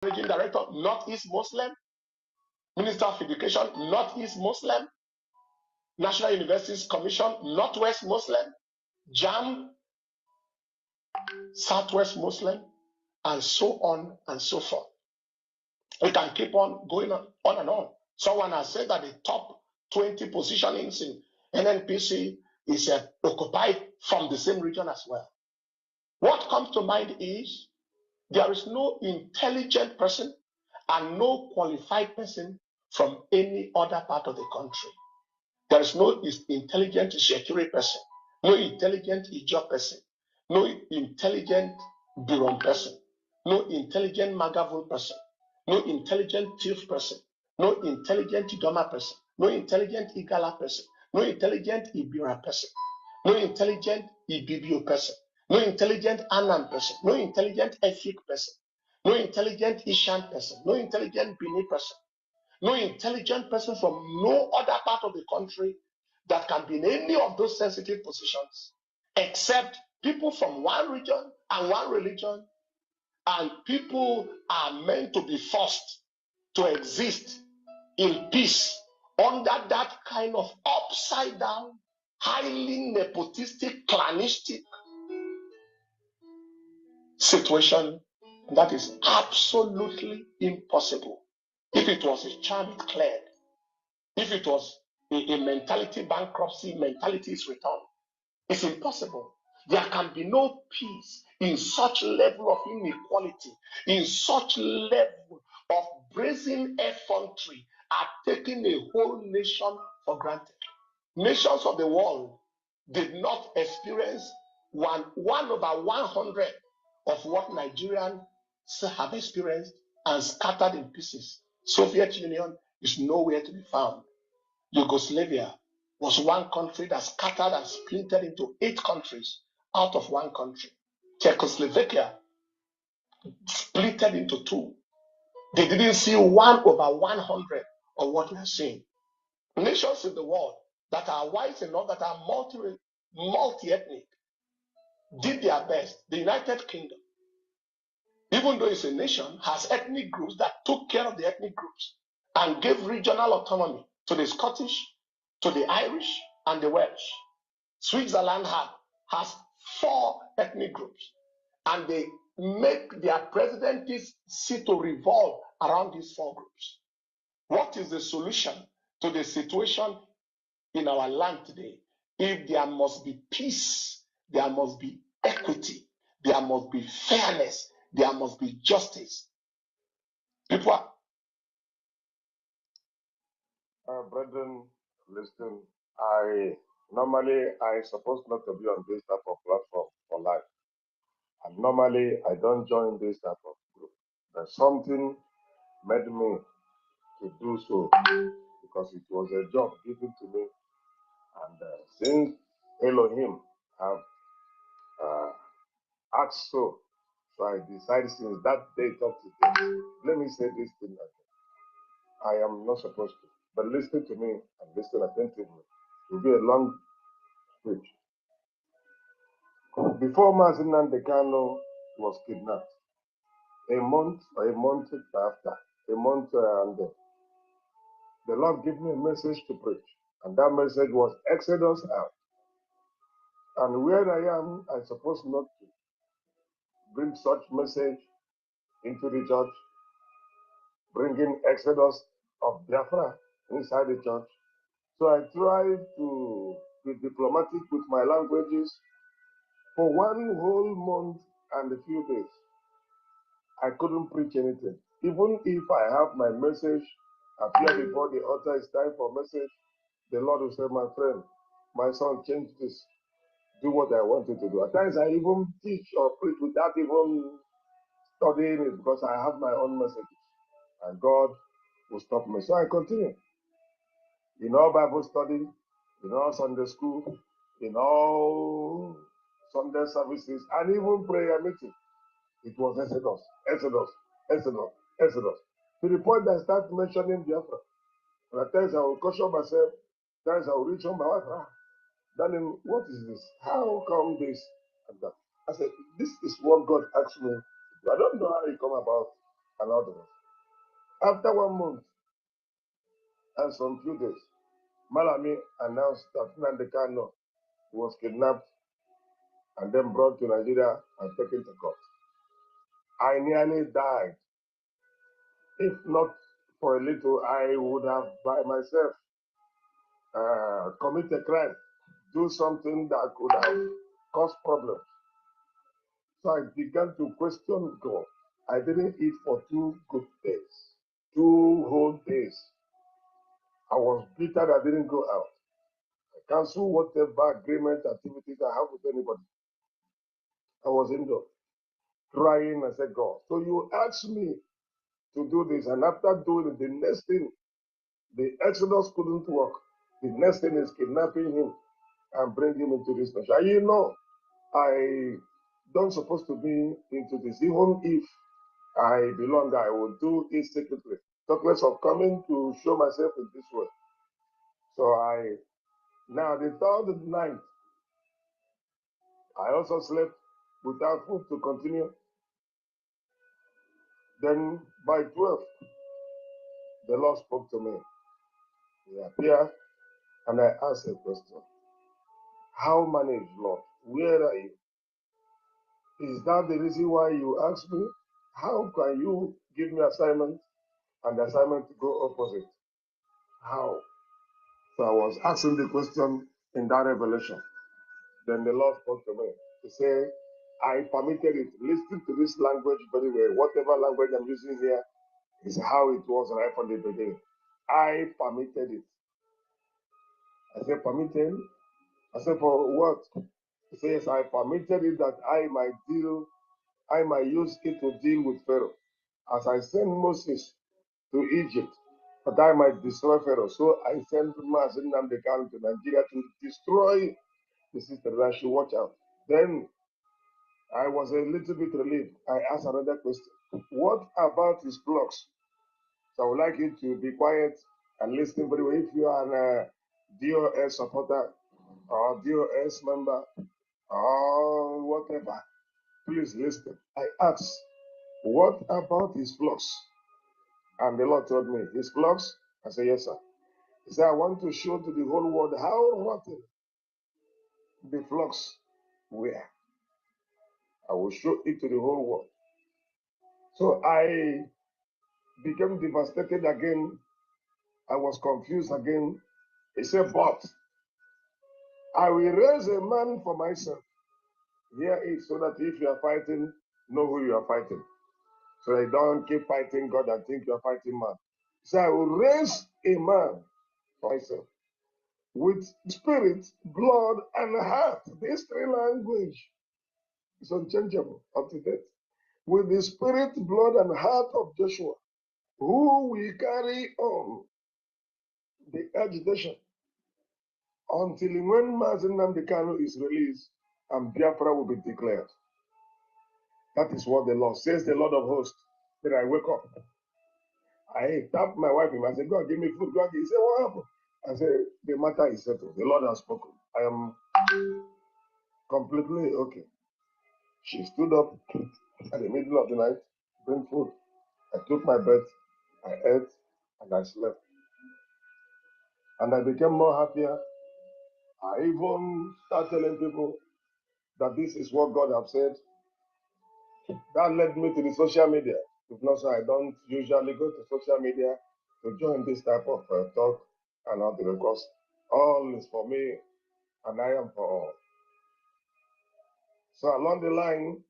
Managing Director, Northeast Muslim. Minister of Education, Northeast Muslim. National Universities Commission, Northwest Muslim. JAM, Southwest Muslim, and so on and so forth. We can keep on going on and on. Someone has said that the top 20 positionings in NNPC is occupied from the same region as well. What comes to mind is there is no intelligent person and no qualified person from any other part of the country. There is no intelligent Shekiri person, no intelligent Ijo person, no intelligent Biron person, no intelligent Magavul person, no intelligent Tif person, no intelligent Idoma person, no intelligent Igala person, no intelligent Ibira person, no intelligent Ibibio person, no intelligent Anan person, no intelligent Efik person, no intelligent Ishan person, no intelligent Bini person, no intelligent person from no other part of the country that can be in any of those sensitive positions, except people from one region and one religion, and people are meant to be forced to exist in peace under that kind of upside down, highly nepotistic, clanistic situation. That is absolutely impossible. If it was a charm, it cleared. If it was a mentality bankruptcy, mentality is returned. It's impossible. There can be no peace in such level of inequality, in such level of brazen effrontery, are taking a whole nation for granted. Nations of the world did not experience one over 100 of what Nigerians have experienced and scattered in pieces. Soviet Union is nowhere to be found. Yugoslavia was one country that scattered and splintered into 8 countries out of one country. Czechoslovakia splitted into 2. They didn't see 1 over 100 of what we are seeing. Nations in the world that are wise enough, that are multi-ethnic, did their best. The United Kingdom, even though it's a nation, has ethnic groups that took care of the ethnic groups and gave regional autonomy to the Scottish, to the Irish, and the Welsh. Switzerland has 4 ethnic groups, and they make their presidencies sit to revolve around these 4 groups. What is the solution to the situation in our land today? If there must be peace, there must be equity, there must be fairness, there must be justice. People are... Brethren, listen, I supposed not to be on this type of platform for life. And normally I don't join this type of group. But something made me to do so because it was a job given to me. And since Elohim have asked so I decided since that day up to today, let me say this thing again. I am not supposed to, but listen to me and listen attentively. It will be a long speech. Before Mazi Nnamdi Kanu was kidnapped, a month after, and the Lord gave me a message to preach, and that message was Exodus out. And where I am, I suppose not to bring such message into the church, bringing Exodus of Biafra inside the church. So I tried to be diplomatic with my languages for 1 whole month and a few days. I couldn't preach anything. Even if I have my message, appear before the altar, it's time for message, the Lord will say, my friend, my son, change this. Do what I want you to do. At times I even teach or preach without even studying it because I have my own messages. And God will stop me. So I continue. In all Bible study, in all Sunday school, in all Sunday services, and even prayer meeting, it was Exodus, Exodus, Exodus, Exodus. To the point that I start mentioning Biafra. And at times I will caution myself, at times I will reach on my wife. Darling, what is this? How come this and that? I said, this is what God asked me. I don't know how it come about. and others. After 1 month and some few days, Malami announced that Nnamdi Kanu was kidnapped and then brought to Nigeria and taken to court. I nearly died. If not for a little, I would have by myself commit a crime, do something that could have caused problems. So I began to question God. I didn't eat for 2 good days, 2 whole days. I was bitter that I didn't go out. I canceled whatever agreement activities I have with anybody. I was indoors, crying. I said, God, so you asked me to do this, and after doing it, the next thing, the Exodus couldn't work. The next thing is kidnapping him and bring him into this nation. And you know, I don't supposed to be into this. Even if I belong, I will do it secretly. Talk less of coming to show myself in this way. So now the third night, I also slept without food to continue. Then by 12, the Lord spoke to me. He appeared and I asked a question. How manage, Lord? Where are you? Is that the reason why you asked me? How can you give me assignment and the assignment to go opposite? How? So I was asking the question in that revelation. Then the Lord spoke to me. He said, I permitted it. Listen to this language very well. Whatever language I'm using here is how it was right from the beginning. I permitted it. I said, permitted? I said, for what? He says, I permitted it that I might use it to deal with Pharaoh. As I sent Moses to Egypt, that I might destroy Pharaoh. So I sent Mazi Nnamdi Kanu to Nigeria to destroy the system. I should watch out. Then I was a little bit relieved. I asked another question. What about his blocks? So I would like you to be quiet and listen very well. If you are a DOS supporter or DOS member or whatever, please listen. I asked, what about his flocks? And the Lord told me, his flocks? I said, yes, sir. He said, I want to show to the whole world how rotten the flocks were. I will show it to the whole world. So I became devastated again. I was confused again. He said, but I will raise a man for myself. Hear it so that if you are fighting, know who you are fighting. So they don't keep fighting God and think you are fighting man. So I will raise a man for myself with spirit, blood, and heart. This 3 language is unchangeable up to date. With the spirit, blood, and heart of Joshua, who will carry on the agitation until when Mazi Nnamdi Kanu is released and Biafra will be declared. That is what the Lord says, the Lord of hosts. Then I wake up. I tapped my wife and I said, God, give me food. God, he said, what happened? I said, the matter is settled. The Lord has spoken. I am completely okay. She stood up at the middle of the night, bring food. I took my bed, I ate, and I slept. And I became more happier. I even started telling people that this is what God has said. That led me to the social media. If not so, I don't usually go to social media to join this type of talk and all because all is for me and I am for all. So along the line,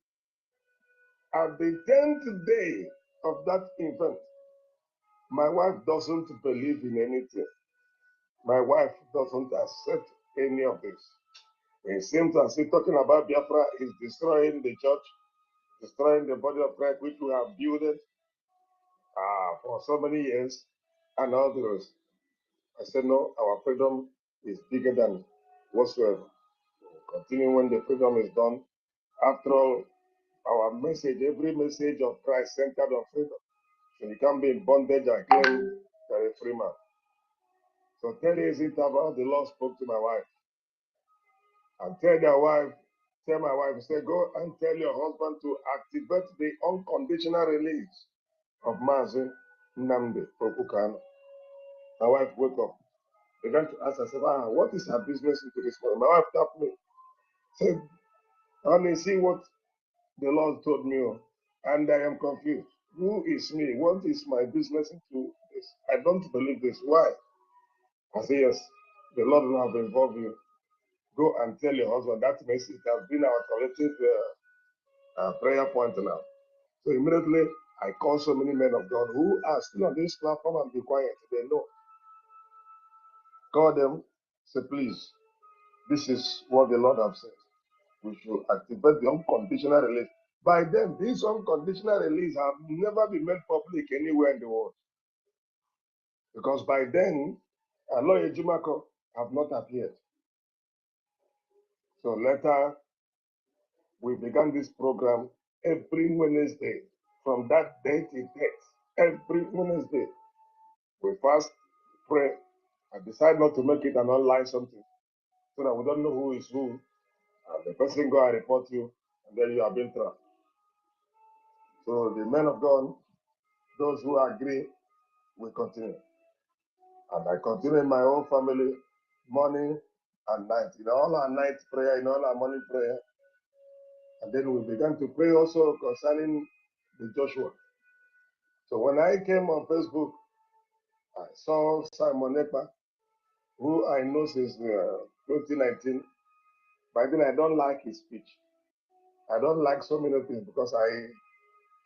at the 10th day of that event, my wife doesn't believe in anything. My wife doesn't accept any of this. It seems as if talking about Biafra is destroying the church, destroying the body of Christ, which we have built for so many years, and all the rest. I said, no, our freedom is bigger than whatsoever. Continue when the freedom is done. After all, our message, every message of Christ centered on freedom. So you can't be in bondage and claim you're a free man. So 10 days interval, the Lord spoke to my wife. And tell my wife, say, go and tell your husband to activate the unconditional release of Mazi Nnamdi Okukano. My wife woke up, began to ask herself, what is her business into this morning? My wife tapped me, said, honey, see what the Lord told me, and I am confused. Who is me? What is my business into this? I don't believe this. Why? I say, yes, the Lord will have involved you. Go and tell your husband. That message has been our collective prayer point now. So immediately, I call so many men of God who are still on this platform and be quiet. They know. Call them, say, please, this is what the Lord has said. We should activate the unconditional release. By then, this unconditional release have never been made public anywhere in the world. Because by then, Aloy Ejimako have not appeared. So later, we began this program every Wednesday. From that day to date, every Wednesday, we fast, pray. I decide not to make it an online something so that we don't know who is who. And the person go and report you, and then you have been trapped. So the men of God, those who agree, will continue. And I continue in my own family, morning and night. In all our night prayer, in all our morning prayer. And then we began to pray also concerning the Joshua. So when I came on Facebook, I saw Simon Ekpa, who I know since 2019. By then, I don't like his speech. I don't like so many things because I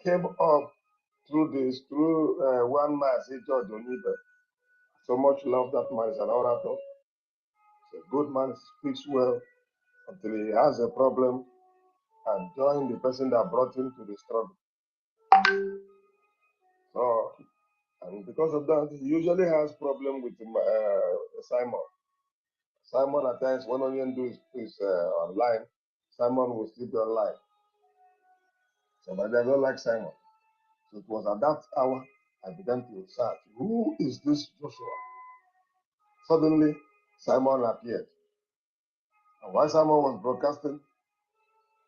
came up through one man, say George Onibe. So much love that man is an orator. He's a good man, speaks well until he has a problem and join the person that brought him to the struggle. So, and because of that, he usually has problem with Simon. Simon at times, when Onion do is online, Simon will still be online. So, but I don't like Simon. So it was at that hour I began to search, who is this Joshua? Suddenly, Simon appeared. And while Simon was broadcasting,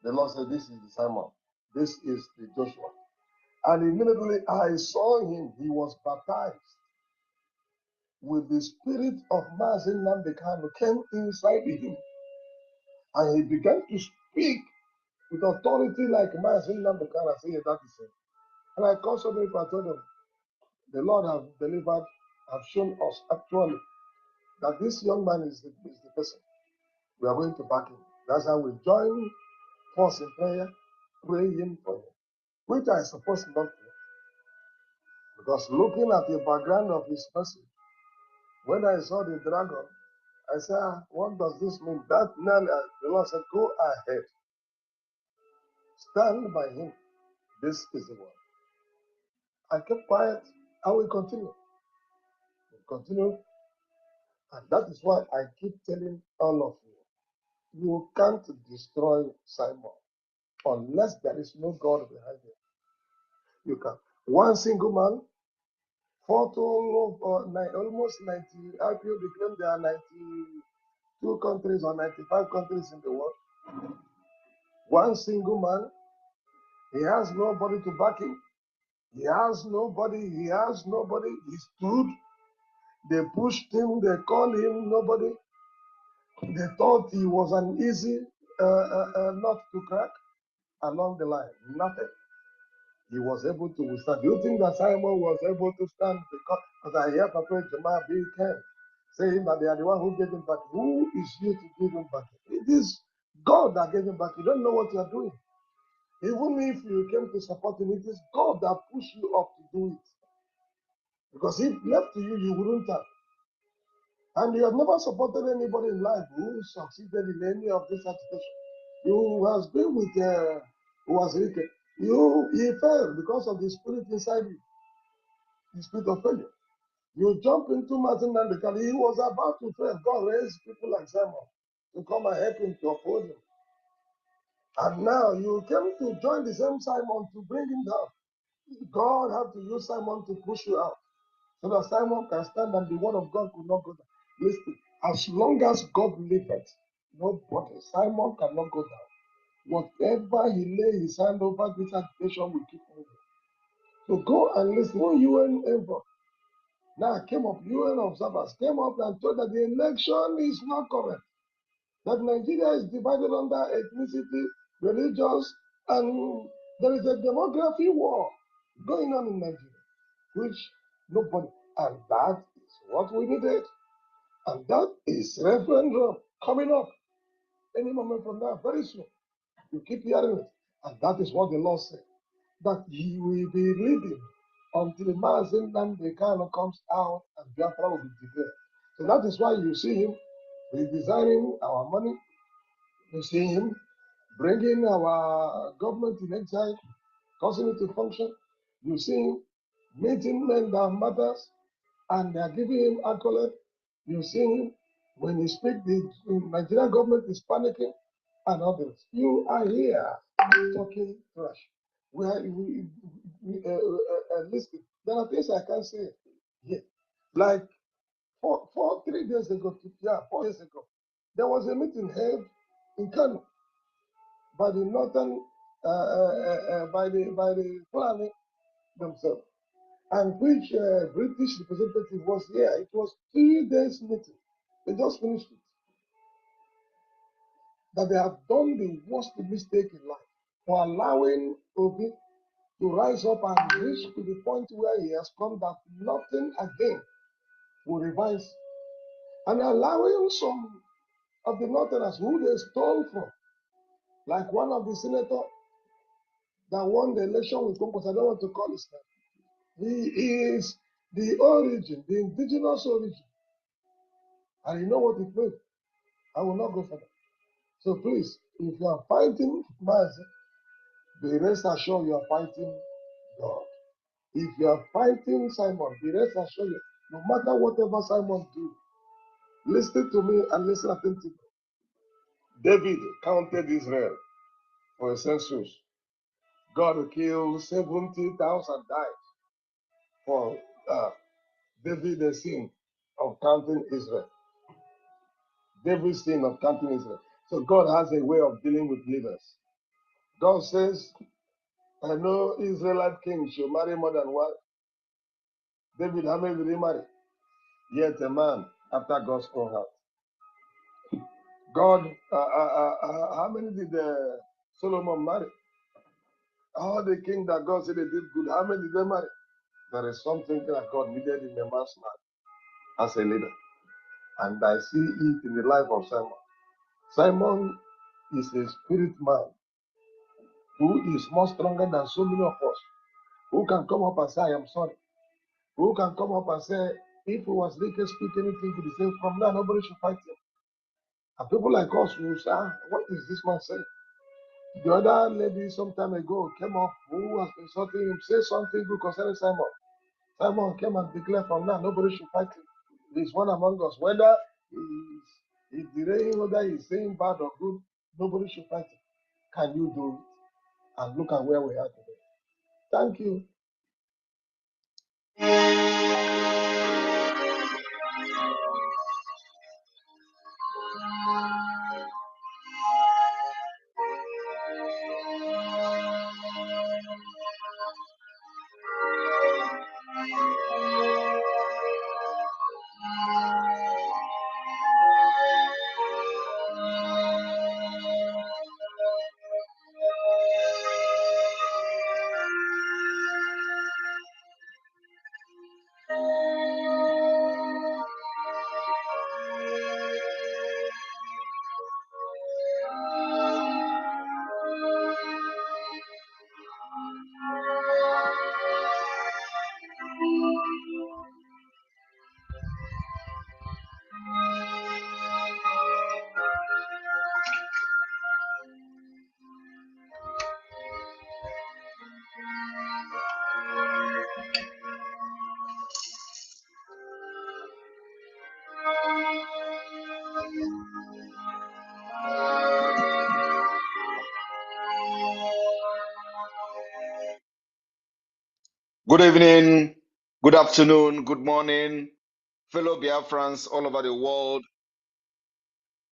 the Lord said, this is the Simon. This is the Joshua. And immediately I saw him. He was baptized with the spirit of Mazin Nambekano came inside him. And he began to speak with authority like Mazin Nambekano. I said, yeah, that is it. And I called somebody and told them, the Lord have delivered, have shown us actually that this young man is the person. We are going to back him. That's how we join force in prayer, praying for him, which I suppose not to. Because looking at the background of his message, when I saw the dragon, I said, what does this mean? That man, the Lord said, go ahead, stand by him. This is the one. I kept quiet. I will continue. Continue. And that is why I keep telling all of you, you can't destroy Simon unless there is no God behind it. You can. One single man fought almost 90, IPO declared there are 92 countries or 95 countries in the world. One single man, he has nobody to back him. He has nobody. He stood. They pushed him. They called him nobody. They thought he was an easy nut to crack along the line. Nothing. He was able to withstand. Do you think that Simon was able to stand? Because I hear Papa Jamal B. Ken saying that they are the one who gave him back. Who is you to give him back? It is God that gave him back. You don't know what you are doing. Even if you came to support him, it is God that pushed you up to do it. Because if left to you, you wouldn't have. And you have never supported anybody in life who succeeded in any of this agitation. You has been with who was wicked. He failed because of the spirit inside you, the spirit of failure. You jump into Martin Nandekali. He was about to fail. God raised people like Simon to come and help him to oppose him. And now you came to join the same Simon to bring him down. God had to use Simon to push you out so that Simon can stand and the word of God could not go down. Listen, as long as God liveth, nobody, Simon cannot go down. Whatever he lay his hand over, this agitation will keep moving. to go and listen. One UN envoy now came up, UN observers came up and told that the election is not correct, that Nigeria is divided under ethnicity, religious, and there is a demography war going on in Nigeria, which nobody, and that is what we needed. And that is referendum coming up any moment from now, very soon. You keep hearing it. And that is what the law said, that he will be leading until Mazen Nambekano comes out and Biafra will be declared. So that is why you see him redesigning our money. You see him bringing our government in exile, causing it to function. You see him meeting men that matters, and they are giving him accolade. You see him when he speaks, the Nigerian government is panicking and others. You are here talking trash. Listen, there are things I can't say here. Like 3 days ago, 4 days ago, there was a meeting held in Kano by the northern, by the Fulani themselves, and which British representative was here. It was 3 days meeting. They just finished it. That they have done the worst mistake in life for allowing Obi to rise up and reach to the point where he has come that nothing again will revise, and allowing some of the Northerners who they stole from, like one of the senators that won the election with Congress, I don't want to call his name. He is the origin, the indigenous origin, and you know what it means. I will not go further. So please, if you are fighting Mazi, be rest assured you are fighting God. If you are fighting Simon, be rest assured you, no matter whatever Simon do, listen to me and listen attentively. David counted Israel for a census. God killed 70,000 died for David's sin of counting Israel. David's sin of counting Israel. So God has a way of dealing with leaders. God says, I know Israelite kings should marry more than one. David, how many did he marry? Yet a man after God's own heart. God, how many did Solomon marry? All the kings that God said they did good, how many did they marry? There is something that God needed in a man's life as a leader. And I see it in the life of Simon. Simon is a spirit man who is more stronger than so many of us, who can come up and say, I am sorry. Who can come up and say, if it was Rike speak anything to the same from now, nobody should fight him. And people like us will say, what is this man saying? The other lady some time ago came up who was insulting him, say something good concerning Simon. Simon came and declared from now, nobody should fight him. He's one among us. Whether he's delaying, whether he's saying bad or good, nobody should fight him. Can you do it? And look at where we are today. Thank you. Good evening, good afternoon, good morning, fellow Biafrans all over the world.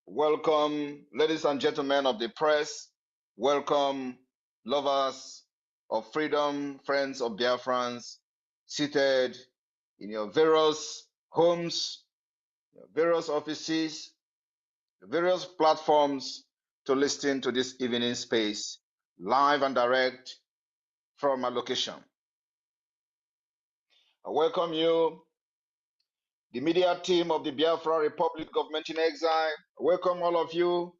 Welcome, ladies and gentlemen of the press. Welcome, lovers of freedom, friends of Biafrans, seated in your various homes, your various offices, various platforms to listen to this evening space, live and direct from my location. I welcome you, the media team of the Biafra Republic Government in Exile. I welcome all of you,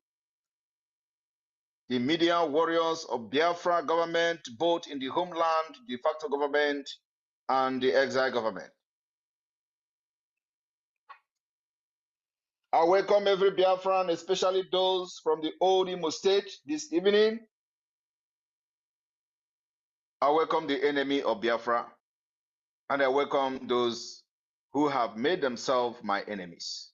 the media warriors of Biafra government, both in the homeland, de facto government, and the exile government. I welcome every Biafran, especially those from the old Imo State this evening. I welcome the enemy of Biafra, and I welcome those who have made themselves my enemies.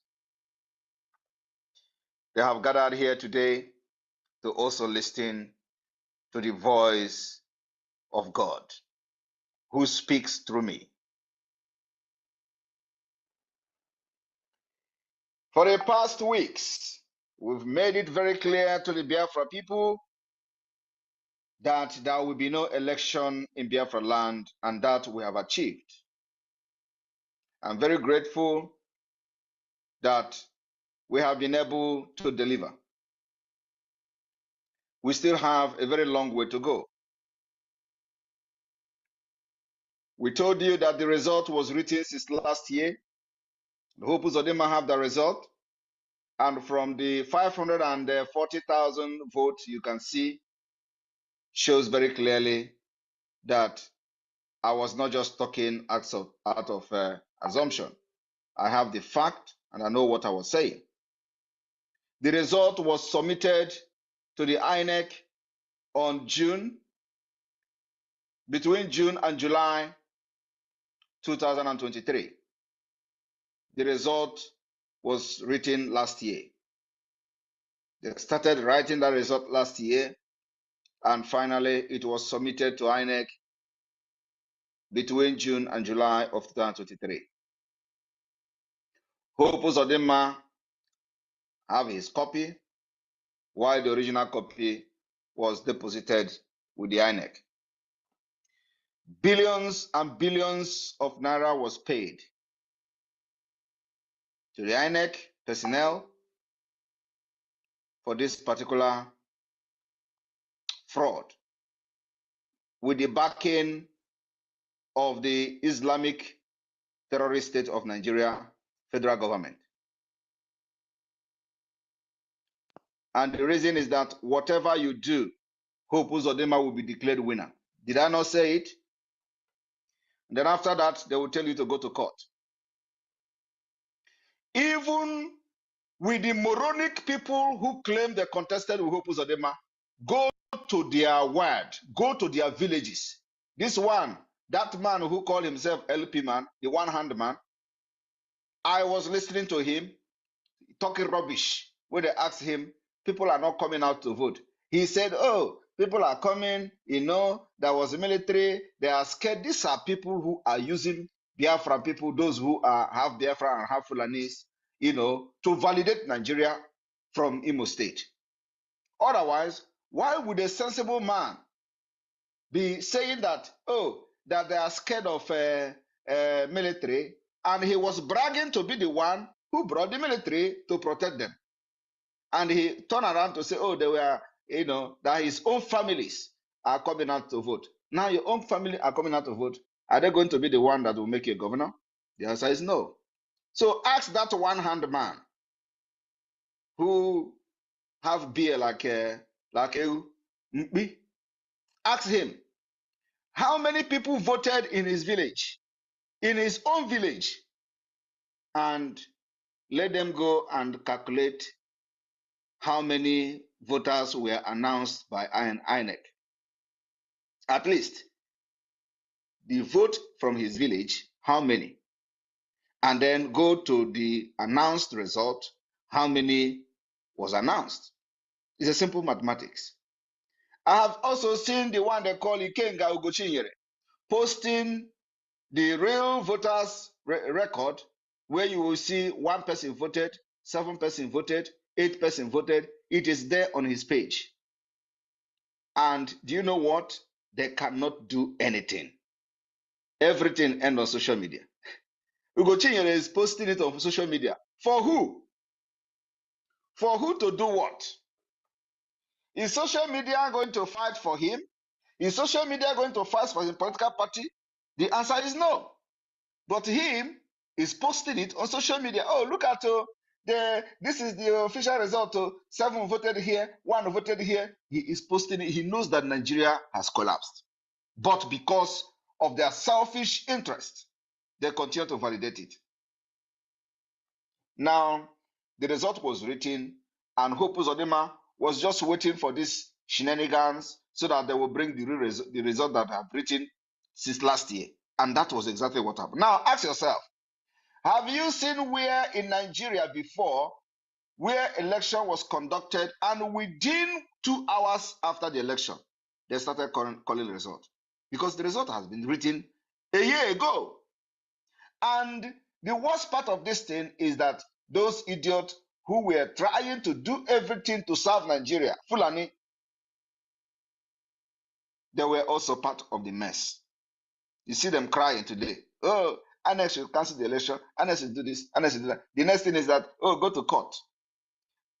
They have gathered here today to also listen to the voice of God, who speaks through me. For the past weeks, we've made it very clear to the Biafra people that there will be no election in Biafra land, and that we have achieved. I'm very grateful that we have been able to deliver. We still have a very long way to go. We told you that the result was written since last year. The Hope Uzodinma have the result. And from the 540,000 votes, you can see, shows very clearly that I was not just talking out of assumption. I have the fact and I know what I was saying. The result was submitted to the INEC on between June and July 2023. The result was written last year. They started writing that result last year, and finally it was submitted to INEC between June and July of 2023. Hope Uzodinma have his copy, while the original copy was deposited with the INEC. Billions and billions of naira was paid to the INEC personnel for this particular fraud, with the backing of the Islamic terrorist state of Nigeria federal government. And the reason is that whatever you do, Hope Uzodinma will be declared winner. Did I not say it? And then after that, they will tell you to go to court. Even with the moronic people who claim they contested with Hope Uzodinma, go to their word, go to their villages. This one, that man who called himself LP man, the one-hand man, I was listening to him talking rubbish when they asked him, people are not coming out to vote. He said, oh, people are coming, there was a military, they are scared. These are people who are using Biafran people, those who are half Biafra and half Fulanese, to validate Nigeria from Imo State. Otherwise, why would a sensible man be saying that, that they are scared of military, and he was bragging to be the one who brought the military to protect them. And he turned around to say, they were, that his own families are coming out to vote. Now your own family are coming out to vote. Are they going to be the one that will make you a governor? The answer is no. So ask that one-hand man who have beer like Mkpi. Ask him, how many people voted in his village, in his own village? And let them go and calculate how many voters were announced by INEC. At least the vote from his village, how many? And then go to the announced result, how many was announced? It's a simple mathematics. I have also seen the one they call Ikenga Ugochinyere posting the real voters record, where you will see 1 person voted, 7 person voted, 8 person voted. It is there on his page. And do you know what? They cannot do anything. Everything ends on social media. Ugo Chinyere is posting it on social media. For who? For who to do what? Is social media going to fight for him? Is social media going to fight for his political party? The answer is no. But him is posting it on social media. Oh, look at this is the official result. 7 voted here, 1 voted here. He is posting it. He knows that Nigeria has collapsed. But because of their selfish interest, they continue to validate it. Now, the result was written, and Hope Uzodinma was just waiting for these shenanigans so that they will bring the result that they have written since last year. And that was exactly what happened. Now, ask yourself, have you seen where in Nigeria before, where election was conducted, and within 2 hours after the election, they started calling the result? Because the result has been written a year ago. And the worst part of this thing is that those idiots who were trying to do everything to serve Nigeria, Fulani, they were also part of the mess. You see them crying today. Oh, Annex should cancel the election. Annex should do this. Annex should do that. The next thing is that, oh, go to court.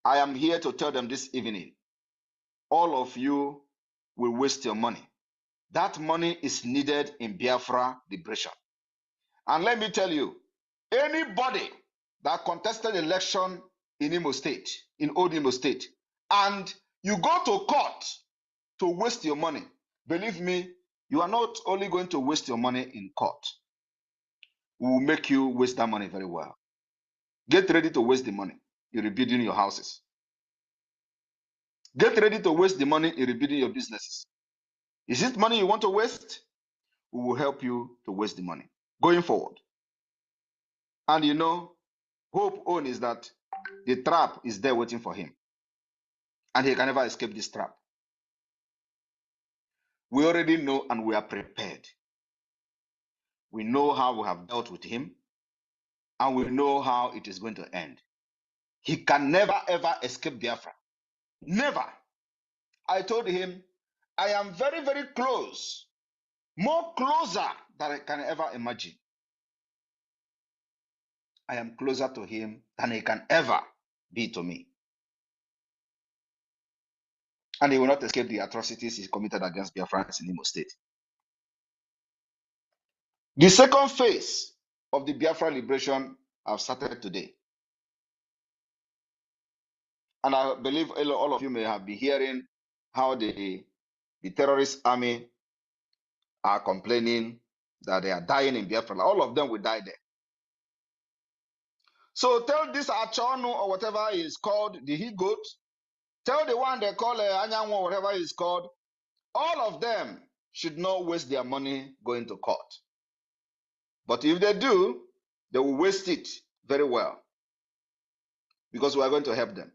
I am here to tell them this evening, all of you will waste your money. That money is needed in Biafra liberation. And let me tell you, anybody that contested election in Imo State, in old Imo State, and you go to court to waste your money, believe me, you are not only going to waste your money in court, we will make you waste that money very well. Get ready to waste the money in rebuilding your houses. Get ready to waste the money in rebuilding your businesses. Is it money you want to waste? We will help you to waste the money going forward. And you know, Hope own is that the trap is there waiting for him. And he can never escape this trap. We already know and we are prepared. We know how we have dealt with him, and we know how it is going to end. He can never ever escape Biafra. Never. I told him, I am very, very close, more closer than I can ever imagine. I am closer to him than he can ever be to me. And he will not escape the atrocities he committed against Biafrans in Imo State. The second phase of the Biafra liberation have started today. And I believe all of you may have been hearing how the terrorist army are complaining that they are dying in Biafra. All of them will die there. So tell this Achonu or whatever he is called, the he-goat, tell the one they call Anyanwu or whatever he is called, all of them should not waste their money going to court. But if they do, they will waste it very well, because we are going to help them.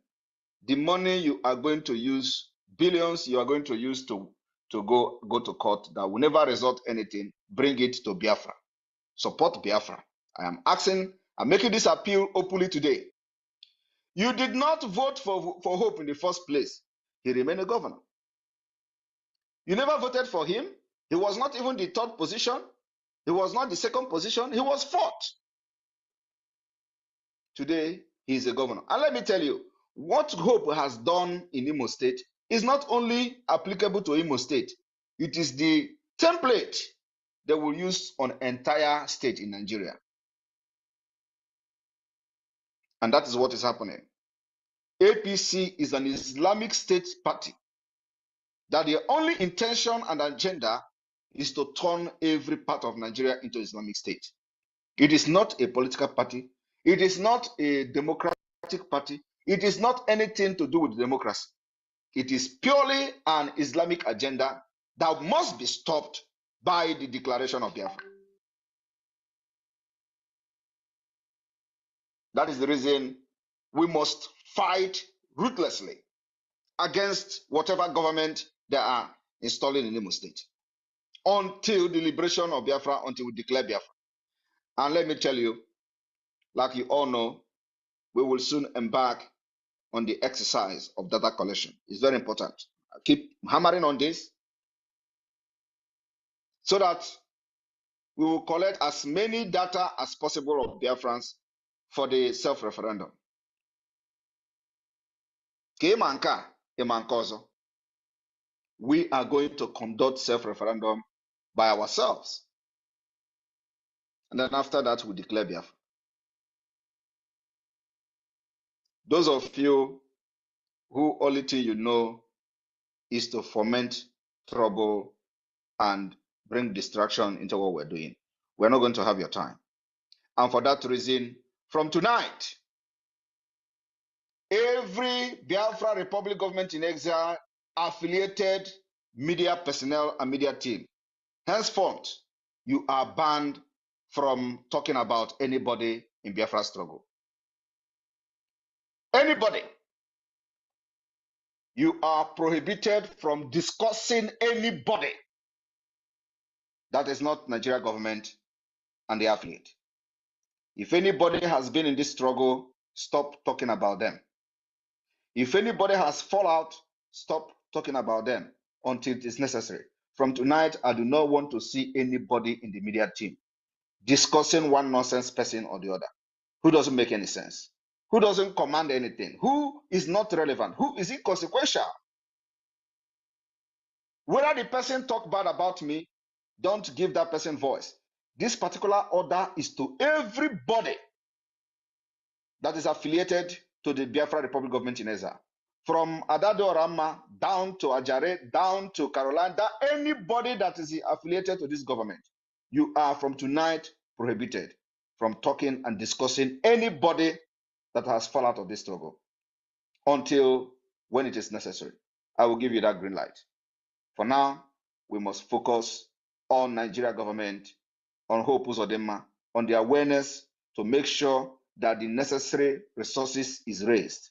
The money you are going to use, billions you are going to use to go to court that will never result anything, bring it to Biafra. Support Biafra. I'm making this appeal openly today. You did not vote for Hope in the first place. He remained a governor. You never voted for him. He was not even the 3rd position. He was not the 2nd position. He was 4th. Today, he is a governor. And let me tell you, what Hope has done in Imo State is not only applicable to Imo State. It is the template they will use on entire state in Nigeria. And that is what is happening. APC is an Islamic State party that the only intention and agenda is to turn every part of Nigeria into Islamic State. It is not a political party. It is not a democratic party. It is not anything to do with democracy. It is purely an Islamic agenda that must be stopped by the declaration of Biafra. That is the reason we must fight ruthlessly against whatever government they are installing in Imo State until the liberation of Biafra, until we declare Biafra. And let me tell you, like you all know, we will soon embark on the exercise of data collection. It's very important. I keep hammering on this. so that we will collect as many data as possible of Biafrans for the self-referendum. We are going to conduct self-referendum by ourselves. And then after that, we declare Biafra. Those of you who only thing you know is to foment trouble and bring distraction into what we're doing, we're not going to have your time. And for that reason, from tonight, every Biafra Republic government in exile affiliated media personnel and media team, henceforth, you are banned from talking about anybody in Biafra struggle. Anybody. You are prohibited from discussing anybody that is not Nigeria government and the affiliate. If anybody has been in this struggle, stop talking about them. If anybody has fallout, stop talking about them until it is necessary. From tonight, I do not want to see anybody in the media team discussing one nonsense person or the other who doesn't make any sense, who doesn't command anything, who is not relevant, who is inconsequential. Whether the person talk bad about me, don't give that person voice. This particular order is to everybody that is affiliated to the Biafra Republic government in exile. From Adado Rama down to Ajare, down to Caroline, anybody that is affiliated to this government, you are from tonight prohibited from talking and discussing anybody that has fallen out of this struggle until when it is necessary. I will give you that green light. For now, we must focus on Nigeria government, on Hope Uzodinma, on the awareness to make sure that the necessary resources is raised.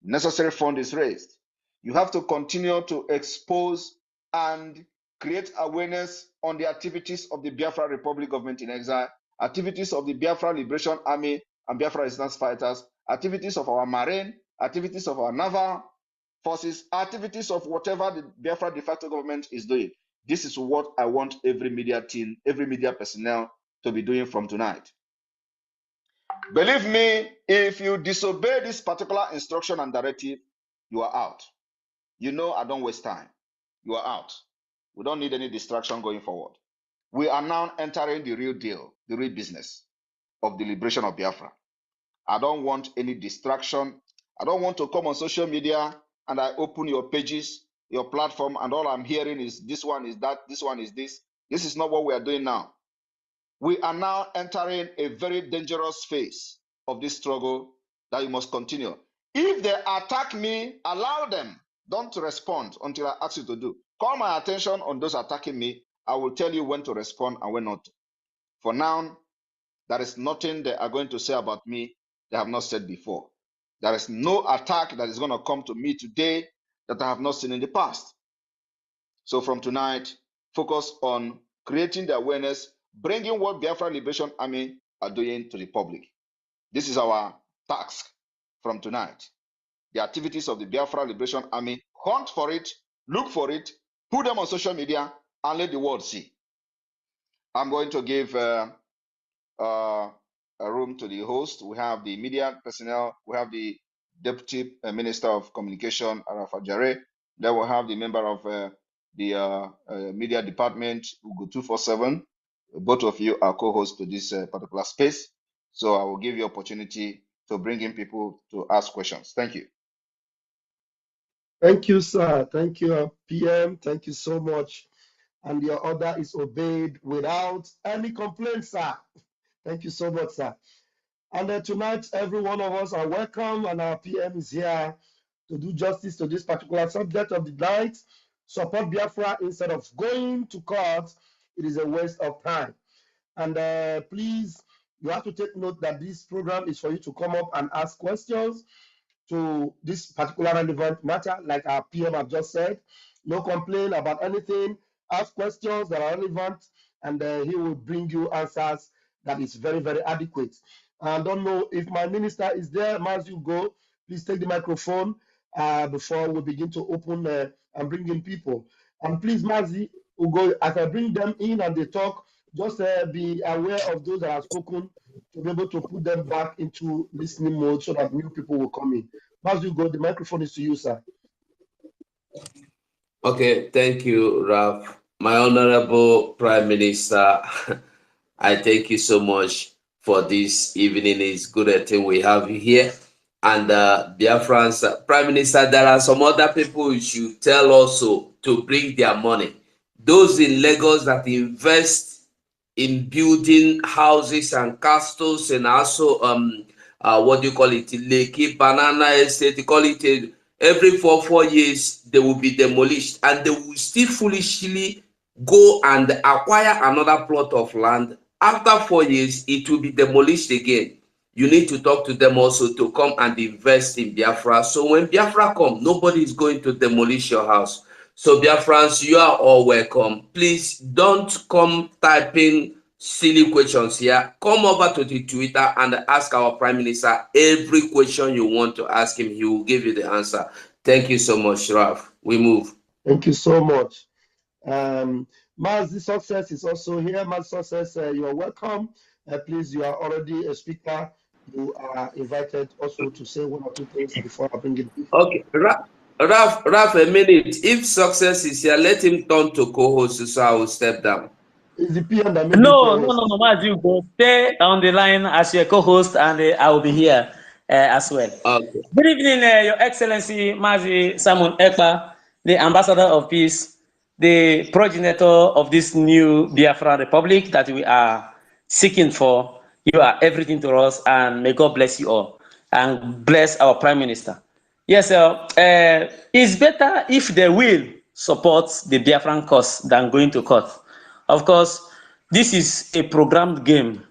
Necessary fund is raised. You have to continue to expose and create awareness on the activities of the Biafra Republic government in exile, activities of the Biafra Liberation Army and Biafra resistance fighters, activities of our marine, activities of our naval forces, activities of whatever the Biafra de facto government is doing. This is what I want every media team, every media personnel to be doing from tonight. Believe me, if you disobey this particular instruction and directive, you are out. You know I don't waste time. You are out. We don't need any distraction going forward. We are now entering the real deal, the real business of the liberation of Biafra. I don't want any distraction. I don't want to come on social media and I open your pages, your platform, and all I'm hearing is this one is that, this one is this. This is not what we are doing now. We are now entering a very dangerous phase of this struggle that you must continue. If they attack me, allow them. Don't respond until I ask you to do. Call my attention on those attacking me. I will tell you when to respond and when not to. For now, there is nothing they are going to say about me they have not said before. There is no attack that is going to come to me today that I have not seen in the past. So from tonight, focus on creating the awareness, bringing what Biafra Liberation Army are doing to the public. This is our task from tonight. The activities of the Biafra Liberation Army, hunt for it, look for it, put them on social media, and let the world see. I'm going to give a room to the host. We have the media personnel, we have the Deputy Minister of Communication, Arafat Jare. Then we'll have the member of the media department, Ugo 247. Both of you are co-hosts to this particular space. So I will give you opportunity to bring in people to ask questions. Thank you. Thank you, sir. Thank you, PM. Thank you so much. And your order is obeyed without any complaints, sir. Thank you so much, sir. And tonight, every one of us are welcome, and our PM is here to do justice to this particular subject of the night. Support Biafra instead of going to court. It is a waste of time. And please, you have to take note that this program is for you to come up and ask questions to this particular relevant matter, like our PM have just said. No complaint about anything. Ask questions that are relevant, and he will bring you answers that is very, very adequate. I don't know if my minister is there. As you go, please take the microphone before we begin to open and bring in people. And please, Mazi, We'll go, as I bring them in and they talk, just be aware of those that have spoken to be able to put them back into listening mode so that new people will come in. As you go, the microphone is to you, sir. Okay, thank you, Ralph. My Honorable Prime Minister, I thank you so much for this evening. It's good that we have you here. And Biafrans, Prime Minister, there are some other people you should tell also to bring their money. Those in Lagos that invest in building houses and castles, and also what do you call it, Lekki Banana Estate, you call it every 4 years they will be demolished, and they will still foolishly go and acquire another plot of land. After 4 years it will be demolished again. You need to talk to them also to come and invest in Biafra. So when Biafra come, nobody is going to demolish your house. So Biafrans, you are all welcome. Please don't come typing silly questions here. Come over to the Twitter and ask our Prime Minister every question you want to ask him. He will give you the answer. Thank you so much, Ralph. We move. Thank you so much. Mazi Success is also here. Mazi Success, you're welcome. Please, you are already a speaker. You are invited also to say one or two things before I bring it. Okay, Ralph, a minute. If Success is here, let him turn to co-host, so I will step down. Is the PM that made No, Mazi, you go stay on the line as your co-host, and I will be here as well. Okay. Good evening, Your Excellency Mazi Simon Ekpa, the Ambassador of Peace, the progenitor of this new Biafra Republic that we are seeking for. You are everything to us, and may God bless you all, and bless our Prime Minister. Yes, sir. It's better if they will support the Biafran cause than going to court. Of course, this is a programmed game.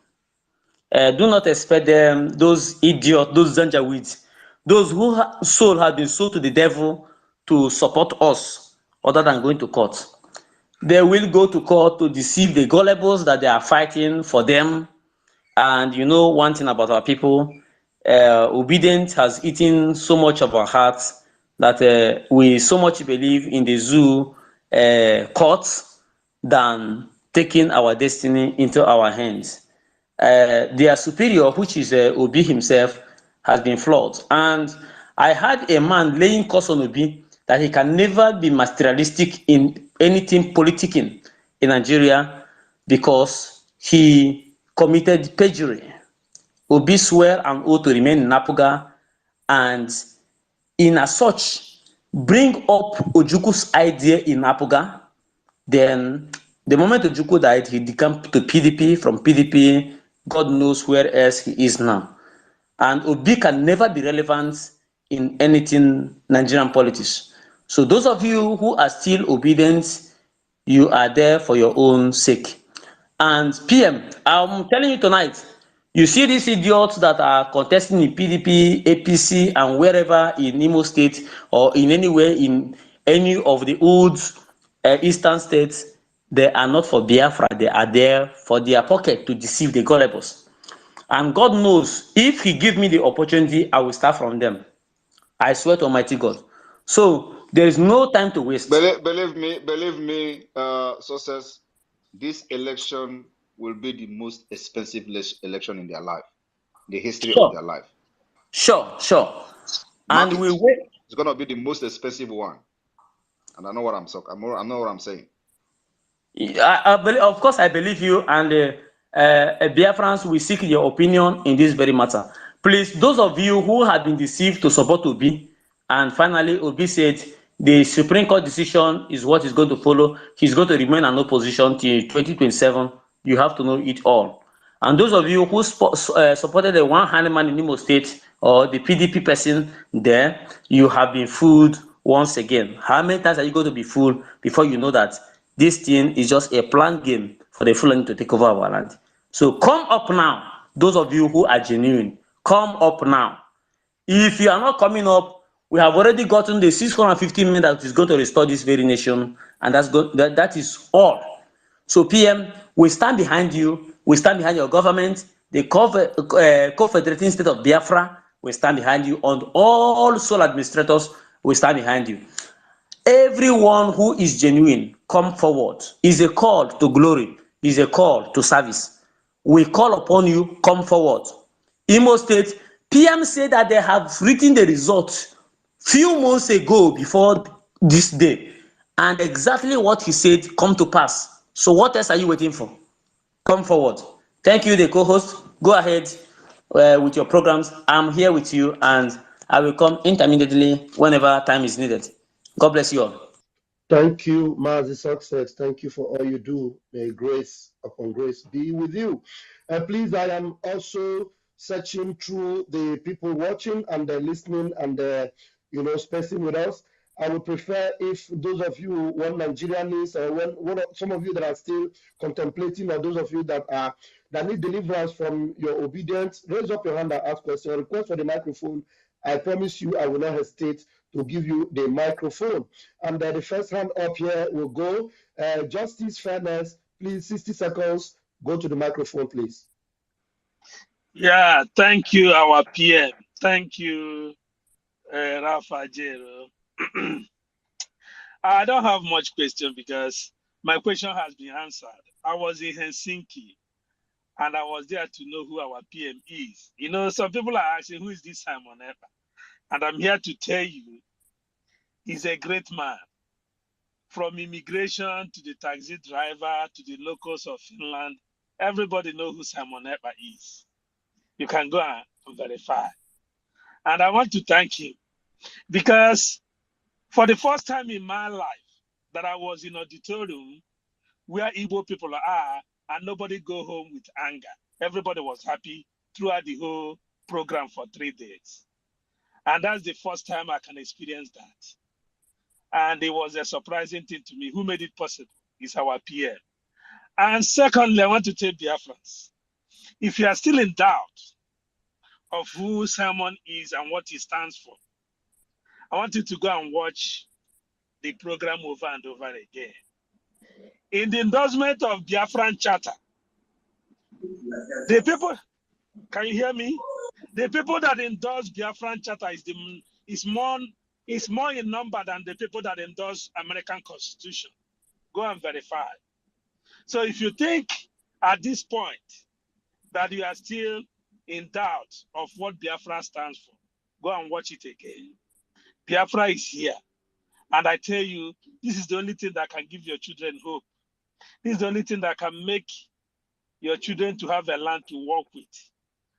Do not expect them, those idiots, those zanjaweeds, those whose soul has been sold to the devil, to support us other than going to court. They will go to court to deceive the gullibles that they are fighting for them. And you know one thing about our people, obedience has eaten so much of our hearts that we so much believe in the zoo courts than taking our destiny into our hands. Their superior, which is Obi himself, has been flawed. And I had a man laying curse on Obi that he can never be materialistic in anything politicking in Nigeria because he committed perjury. Obi swear an oath to remain in Napuga, and in as such, bring up Ojuku's idea in Napuga. Then the moment Ojukwu died, he decamped to PDP. From PDP, God knows where else he is now. And Obi can never be relevant in anything Nigerian politics. So those of you who are still obedient, you are there for your own sake. And PM, I'm telling you tonight, you see these idiots that are contesting in PDP, APC, and wherever in Imo State or in anywhere in any of the old eastern states, they are not for Biafra. They are there for their pocket to deceive the gullibles. And God knows, if he give me the opportunity, I will start from them. I swear to Almighty God. So there is no time to waste. Believe me, Success, this election will be the most expensive election in their life, the history of their life. Sure. And we wait. It's gonna be the most expensive one, and I know what I'm saying. I know what I'm saying. I believe, of course, I believe you, and Biafrans will seek your opinion in this very matter. Please, those of you who have been deceived to support Obi, and finally Obi said the Supreme Court decision is what is going to follow. He's going to remain in opposition till 2027. You have to know it all. And those of you who supported the one-handed man in Imo State or the PDP person there, you have been fooled once again. How many times are you going to be fooled before you know that this thing is just a planned game for the Fulani to take over our land? So come up now, those of you who are genuine, come up now. If you are not coming up, we have already gotten the 650 million that is going to restore this very nation, and that is all. So PM, we stand behind you, we stand behind your government, the Confederating State of Biafra, we stand behind you, and all sole administrators, we stand behind you. Everyone who is genuine, come forward. It's a call to glory. It's a call to service. We call upon you, come forward. Imo State, PM said that they have written the results few months ago before this day. And exactly what he said come to pass. So what else are you waiting for? Come forward. Thank you, the co-host. Go ahead with your programs. I'm here with you and I will come intermittently whenever time is needed. God bless you all. Thank you, Mazi Success. Thank you for all you do. May grace upon grace be with you. And please, I am also searching through the people watching and listening and spacing with us. I would prefer if those of you, one Nigerians, or some of you that are still contemplating, or those of you that need deliverance from your obedience, raise up your hand and ask questions. Request for the microphone. I promise you, I will not hesitate to give you the microphone. And the first hand up here will go. Justice, fairness, please, 60 seconds. Go to the microphone, please. Yeah, thank you, our PM. Thank you, Rafa Jero. I don't have much question because my question has been answered. I was in Helsinki and I was there to know who our PM is. You know, some people are asking, who is this Simon Ekpa? And I'm here to tell you, he's a great man. From immigration to the taxi driver to the locals of Finland, everybody knows who Simon Ekpa is. You can go and verify. And I want to thank him because for the first time in my life that I was in auditorium where Igbo people are and nobody go home with anger. Everybody was happy throughout the whole program for 3 days. And that's the first time I can experience that. And it was a surprising thing to me. Who made it possible is our PM. And secondly, I want to tell Biafrans, if you are still in doubt of who Simon is and what he stands for, I want you to go and watch the program over and over again. In the endorsement of Biafran Charter, the people, can you hear me? The people that endorse Biafran Charter is more in number than the people that endorse American Constitution. Go and verify. So if you think at this point that you are still in doubt of what Biafra stands for, go and watch it again. Biafra is here. And I tell you, this is the only thing that can give your children hope. This is the only thing that can make your children to have a land to work with.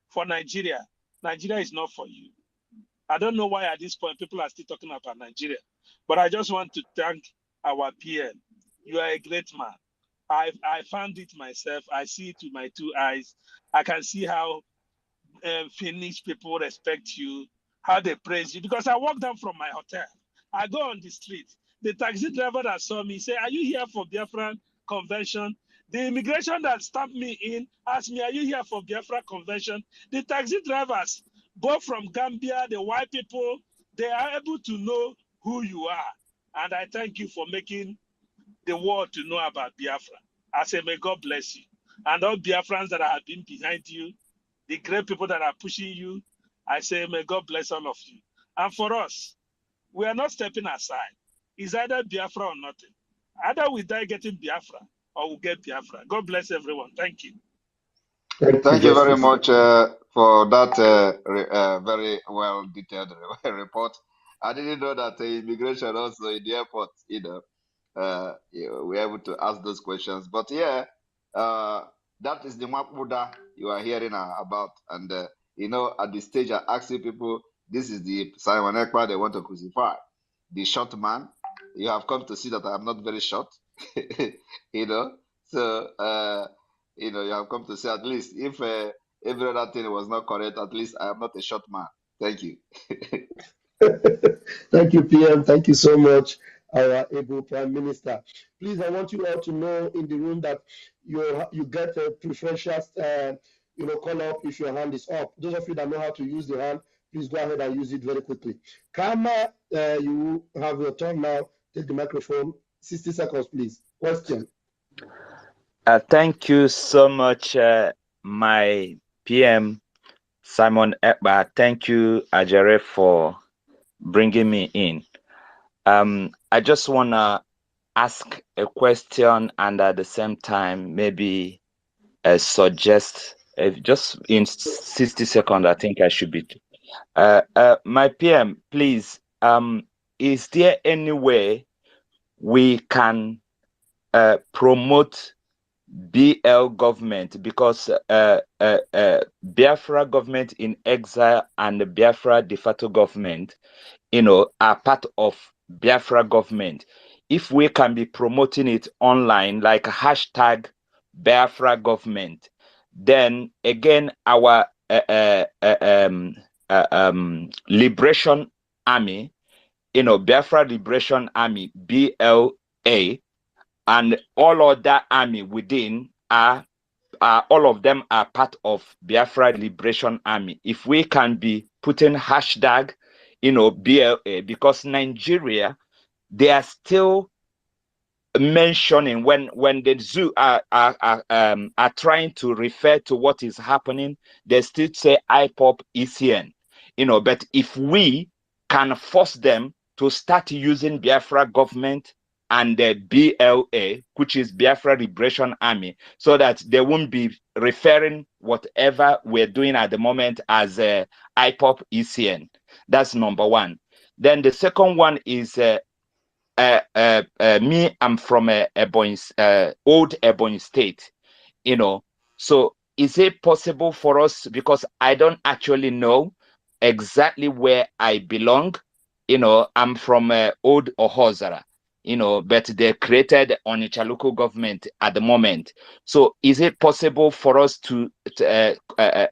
For Nigeria, Nigeria is not for you. I don't know why at this point people are still talking about Nigeria, but I just want to thank our PM. You are a great man. I found it myself. I see it with my 2 eyes. I can see how Finnish people respect you, how they praise you, because I walk down from my hotel. I go on the street. The taxi driver that saw me say, are you here for Biafran convention? The immigration that stopped me in asked me, are you here for Biafra convention? The taxi drivers, both from Gambia, the white people, they are able to know who you are. And I thank you for making the world to know about Biafra. I say, may God bless you. And all Biafrans that have been behind you, the great people that are pushing you, I say, may God bless all of you. And for us, we are not stepping aside. It's either Biafra or nothing. Either we die getting Biafra or we get Biafra. God bless everyone. Thank you. Thank you very much for that very well detailed report. I didn't know that immigration also in the airport, we're able to ask those questions. But yeah, that is the Mapuda you are hearing about. And, at this stage, I asking people, this is the Simon Ekpa they want to crucify. The short man, you have come to see that I'm not very short, So, you have come to say at least if every other thing was not correct, at least I am not a short man. Thank you. Thank you, PM. Thank you so much, our able Prime Minister. Please, I want you all to know in the room that you get a preferential, call up if your hand is up. Those of you that know how to use the hand, please go ahead and use it very quickly. Kama, you have your turn now. Take the microphone. 60 seconds, please. Question. Thank you so much, my PM, Simon Ekpa. Thank you, Ajere, for bringing me in. I just want to ask a question and at the same time maybe suggest just in 60 seconds. I think I should be. My PM, please. Is there any way we can promote BL government, because Biafra government in exile and the Biafra de facto government, are part of Biafra government. If we can be promoting it online, like hashtag Biafra government, then again our Liberation Army, Biafra Liberation Army, BLA, and all other army within are all of them are part of Biafra Liberation Army. If we can be putting hashtag, BLA, because Nigeria, they are still mentioning when the zoo are trying to refer to what is happening, they still say IPOP ECN, but if we can force them to start using Biafra government and the BLA, which is Biafra Liberation Army, so that they won't be referring whatever we're doing at the moment as IPOP ECN. That's number one. Then the second one is me, I'm from old Ebony State, so is it possible for us, because I don't actually know exactly where I belong, I'm from old Ohozara, but they created Onitsha local government at the moment. So is it possible for us to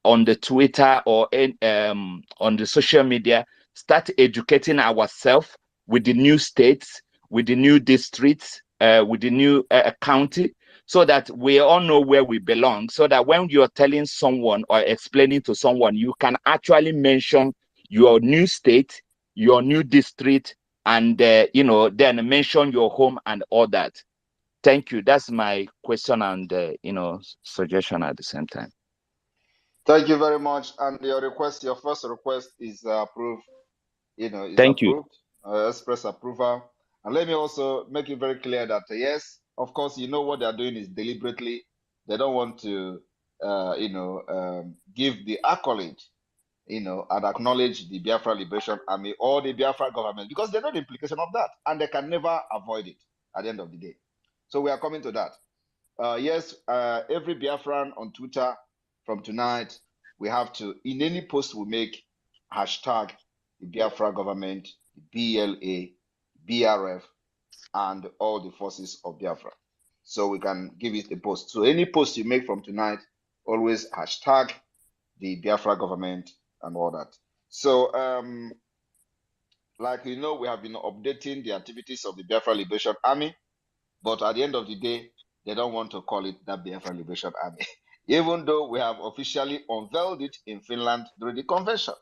on the Twitter or on the social media, start educating ourselves with the new states, with the new districts, with the new county, so that we all know where we belong, so that when you're telling someone or explaining to someone, you can actually mention your new state, your new district, and then mention your home and all that. Thank you. That's my question and suggestion at the same time. Thank you very much. And your first request is approved. Is Thank you. approved. Express approval. And let me also make it very clear that yes, of course, what they are doing is deliberately. They don't want to, give the accolade, and acknowledge the Biafra Liberation Army or the Biafra government, because they know the implication of that, and they can never avoid it at the end of the day. So we are coming to that. Yes, every Biafran on Twitter from tonight, we have to, in any post we make, hashtag the Biafra government, the BLA, BRF, and all the forces of Biafra. So we can give it a post. So any post you make from tonight, always hashtag the Biafra government and all that. So, like we have been updating the activities of the Biafra Liberation Army, but at the end of the day, they don't want to call it that Biafra Liberation Army, even though we have officially unveiled it in Finland during the convention,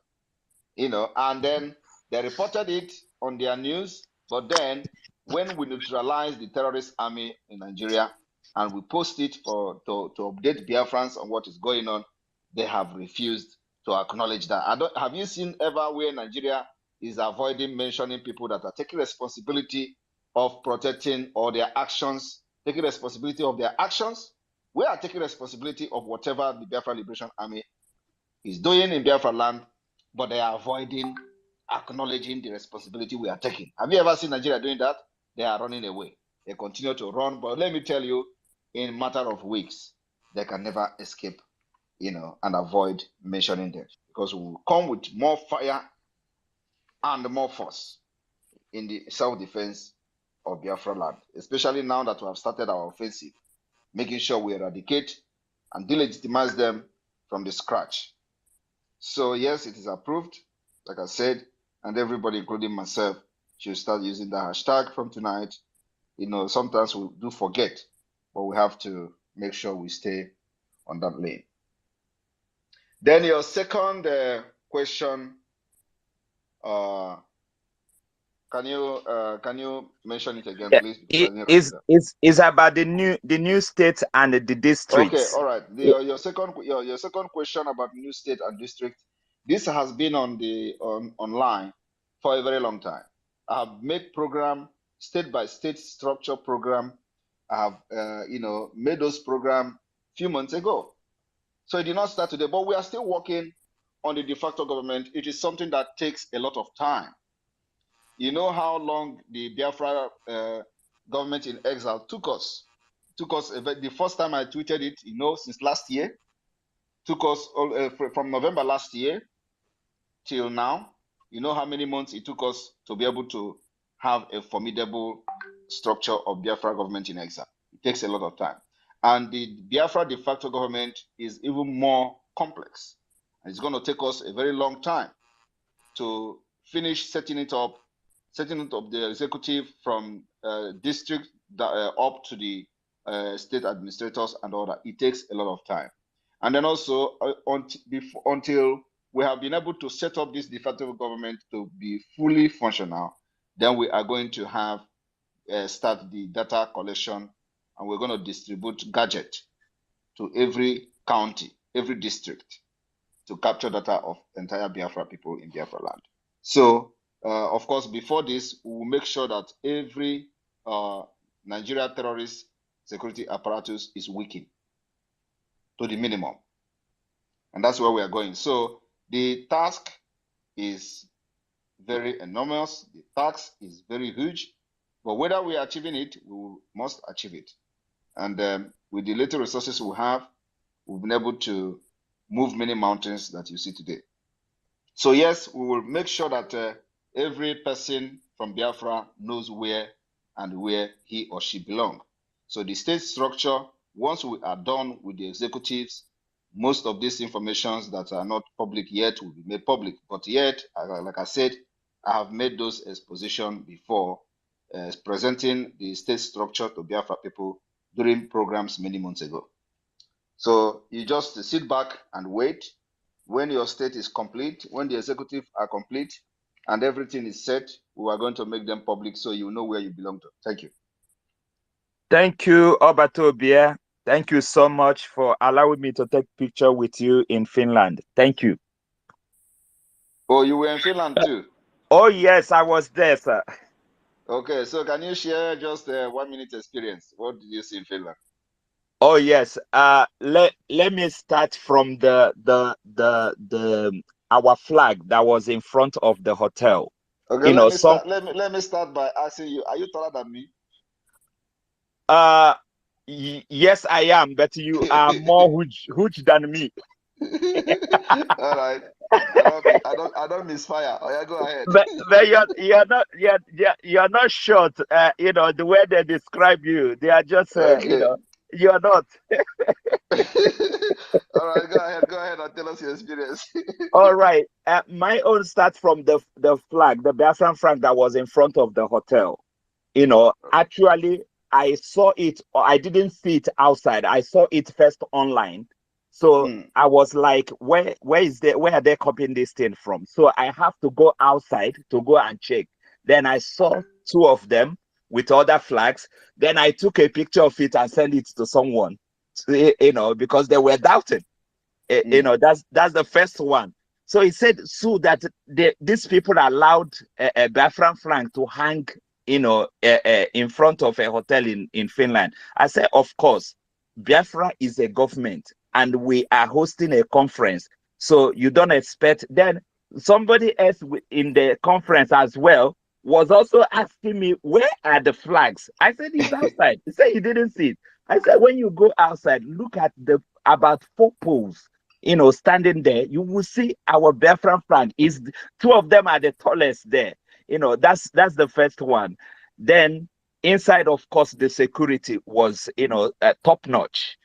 and then they reported it on their news. But then when we neutralize the terrorist army in Nigeria and we post it to update Biafrans on what is going on, they have refused to acknowledge that. Have you seen ever where Nigeria is avoiding mentioning people that are taking responsibility of protecting or their actions, taking responsibility of their actions? We are taking responsibility of whatever the Biafra Liberation Army is doing in Biafra land, but they are avoiding acknowledging the responsibility we are taking. Have you ever seen Nigeria doing that? They are running away. They continue to run, but let me tell you, in a matter of weeks, they can never escape, and avoid mentioning them, because we will come with more fire and more force in the self-defense of Biafra land, especially now that we have started our offensive, making sure we eradicate and delegitimize them from the scratch. So yes, it is approved, like I said, and everybody, including myself, should start using the hashtag from tonight. Sometimes we do forget, but we have to make sure we stay on that lane. Then your second question, can you mention it again, please? It's about the new states and the districts. Okay, all right. Your second question about new state and district. This has been online for a very long time. I have made program state-by-state structure program. I have, made those programs a few months ago. So it did not start today, but we are still working on the de facto government. It is something that takes a lot of time. You know how long the Biafra government in exile took us. The first time I tweeted it, since last year, took us from November last year till now. You know how many months it took us to be able to have a formidable structure of Biafra government in exile. It takes a lot of time. And the Biafra de facto government is even more complex. And it's going to take us a very long time to finish setting it up the executive from district up to the state administrators and all that. It takes a lot of time. And then also until we have been able to set up this de facto government to be fully functional, then we are going to have start the data collection, and we're going to distribute gadget to every county, every district, to capture data of entire Biafra people in Biafra land. So, of course, before this, we will make sure that every Nigeria terrorist security apparatus is weakened to the minimum. And that's where we are going. So the task is very enormous. The task is very huge. But whether we are achieving it, we must achieve it. And with the little resources we have, we've been able to move many mountains that you see today. So yes, we will make sure that every person from Biafra knows where he or she belongs. So the state structure, once we are done with the executives, most of these informations that are not public yet will be made public. But yet, like I said, I have made those expositions before, presenting the state structure to Biafra people during programs many months ago. So you just sit back and wait. When your state is complete, when the executive are complete, and everything is set, we are going to make them public so you know where you belong to. Thank you. Thank you, Obatobia. Thank you so much for allowing me to take picture with you in Finland. Thank you. Oh, you were in Finland too? Oh, yes, I was there, sir. Okay, so can you share just a 1 minute experience? What did you see in Finland? Oh, yes. Let me start from our flag that was in front of the hotel. Okay, let me start by asking you, are you taller than me? Yes, I am, but you are more huge than me. All right. I don't misfire. Oh, yeah, go ahead. But you're not short. The way they describe you, they are just Okay. you're not. All right, go ahead and tell us your experience. All right. My own starts from the flag, the Biafran flag that was in front of the hotel. Actually, I saw it, or I didn't see it outside. I saw it first online. So I was like, where are they copying this thing from? So I have to go outside to go and check. Then I saw two of them with other flags. Then I took a picture of it and sent it to someone, because they were doubting. That's the first one. So he said, so that these people allowed a Biafran flag to hang, in front of a hotel in Finland. I said, of course, Biafra is a government and we are hosting a conference. So you don't expect. Then somebody else in the conference as well was also asking me, where are the flags? I said, it's outside. He said he didn't see it. I said, when you go outside, look at about 4 poles, standing there, you will see our Biafran flag. Two of them are the tallest there. That's the first one. Then inside, of course, the security was, top notch,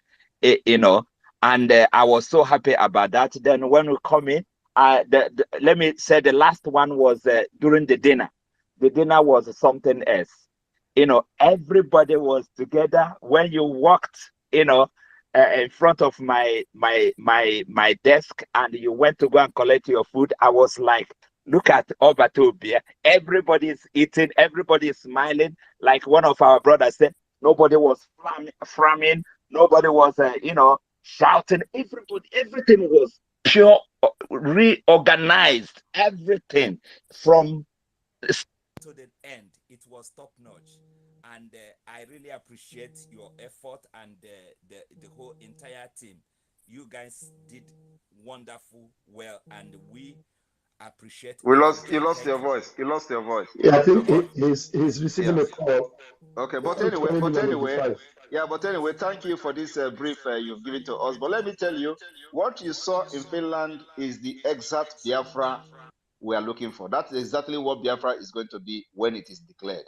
and I was so happy about that. Then when we come in, let me say the last one was during the dinner. The dinner was something else. Everybody was together. When you walked, in front of my desk and you went to go and collect your food, I was like, look at Obatobia. Everybody is eating, everybody is smiling. Like one of our brothers said, nobody was frowning, nobody was, shouting. Everything was pure, reorganized. Everything from to the end. It was top notch, and I really appreciate your effort and the whole entire team. You guys did wonderful, well, and we appreciate We lost. everything. You lost Thank your you. voice. You lost your voice. You Yeah, I lost your think voice. he's receiving Yeah. a call. Okay, Yeah, I'm calling him on the 5. yeah, but anyway, thank you for this brief you've given to us. But let me tell you, what you saw in Finland is the exact Biafra we are looking for. That's exactly what Biafra is going to be when it is declared.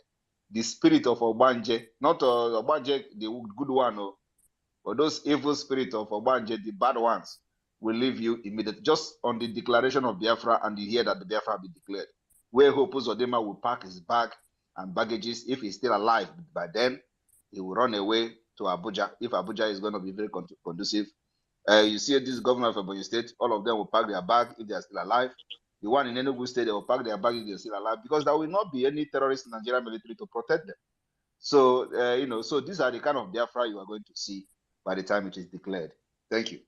The spirit of Obanje, not Obanje, the good one, but those evil spirits of Obanje, the bad ones, will leave you immediately. Just on the declaration of Biafra, and you hear that the Biafra will be declared, where Hope Uzodinma will pack his bag and baggages. If he's still alive by then, he will run away to Abuja. If Abuja is going to be very conducive, you see this governor of Ebonyi State, all of them will pack their bag if they are still alive. The one in Enugu State, they will pack their bag if they are still alive, because there will not be any terrorist in Nigerian military to protect them. So, so these are the kind of Biafra you are going to see by the time it is declared. Thank you.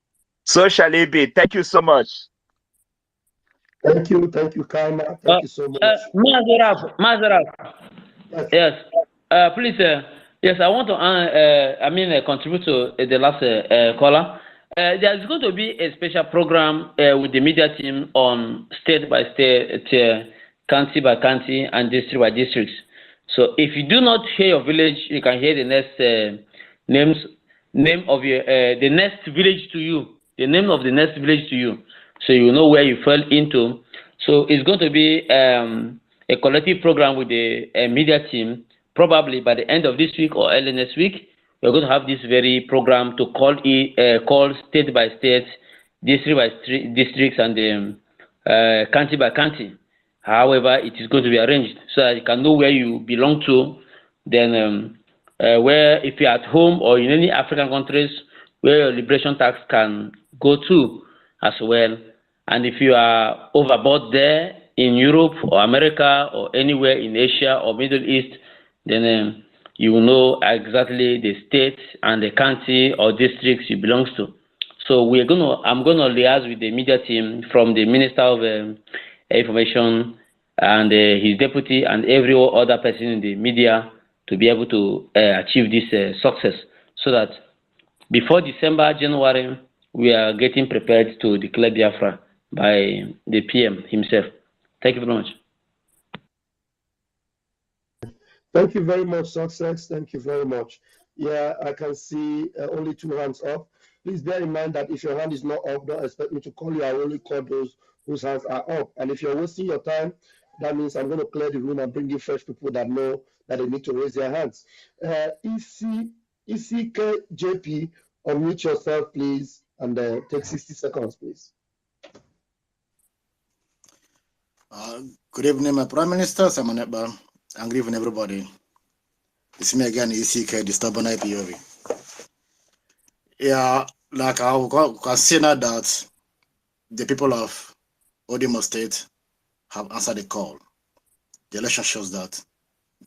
So shall it be. Thank you so much. Thank you, Kaima. Thank you so much. Mazaraf. Yes. Yes. Please, yes, I want to, contribute to the last caller. There's going to be a special program with the media team on state by state, county by county, and district by districts. So if you do not hear your village, you can hear the next name of your the next village to you, the name of the next village to you, so you know where you fell into. So it's going to be a collective program with the media team, probably by the end of this week or early next week. We're going to have this very program to call state by state, district by districts, and county by county. However, it is going to be arranged so that you can know where you belong to. Then, where if you're at home or in any African countries, where your liberation tax can go to as well. And if you are overboard there in Europe or America or anywhere in Asia or Middle East, then you will know exactly the state and the county or districts you belong to. So I'm gonna liaise with the media team from the Minister of Information and his deputy and every other person in the media to be able to achieve this success, so that before December, January, we are getting prepared to declare Biafra by the PM himself. Thank you very much. Thank you very much, Success. Thank you very much. Yeah, I can see only 2 hands up. Please bear in mind that if your hand is not up, don't expect me to call you. I will only call those whose hands are up. And if you're wasting your time, that means I'm going to clear the room and bring you fresh people that know that they need to raise their hands. ECKJP, unmute yourself, please, and take 60 seconds, please. Good evening, my Prime Minister, Simon Ekpa, and good evening, everybody. It's me again, ECK, the stubborn IPOV. Yeah, like I consider that the people of Odimo State have answered the call. The election shows that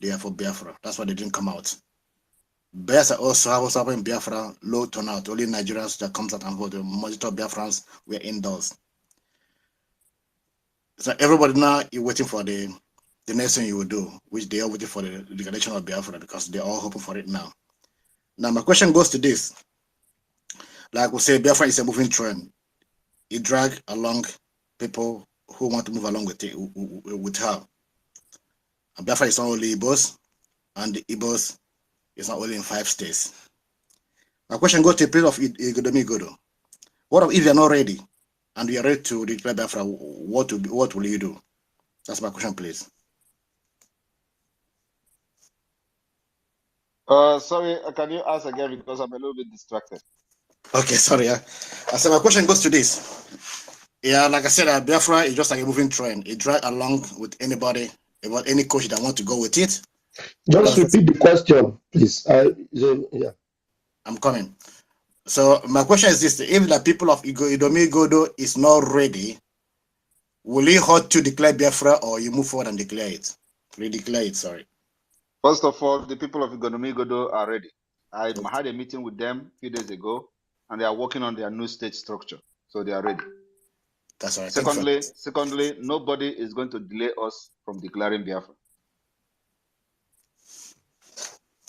they are for Biafra. That's why they didn't come out. Biafra also have happened in Biafra, low turnout. Only Nigerians that comes out and vote. The majority of Biafrans were indoors. So everybody now is waiting for the next thing you will do, which they are waiting for the declaration of Biafra, because they're all hoping for it now. Now my question goes to this. Like we say, Biafra is a moving train. It drags along people who want to move along with it, with her. And Biafra is not only Igbos, and the Igbos is not only in 5 states. My question goes to the people of Igodomigodo. What if you're not ready and you're ready to declare Biafra? What will you do? That's my question, please. Sorry, can you ask again, because I'm a little bit distracted? Okay, sorry. I said my question goes to this. Yeah, like I said, Biafra is just like a moving train. It drags along with anybody, about any coach that want to go with it. Just repeat the question, please. Yeah. I'm coming. So my question is this: if the people of Igodomigodo is not ready, will you halt to declare Biafra, or you move forward and declare it? Redeclare it, sorry. First of all, the people of Igodomigodo are ready. I had a meeting with them a few days ago, and they are working on their new state structure. So they are ready. That's all right. Secondly, nobody is going to delay us from declaring Biafra.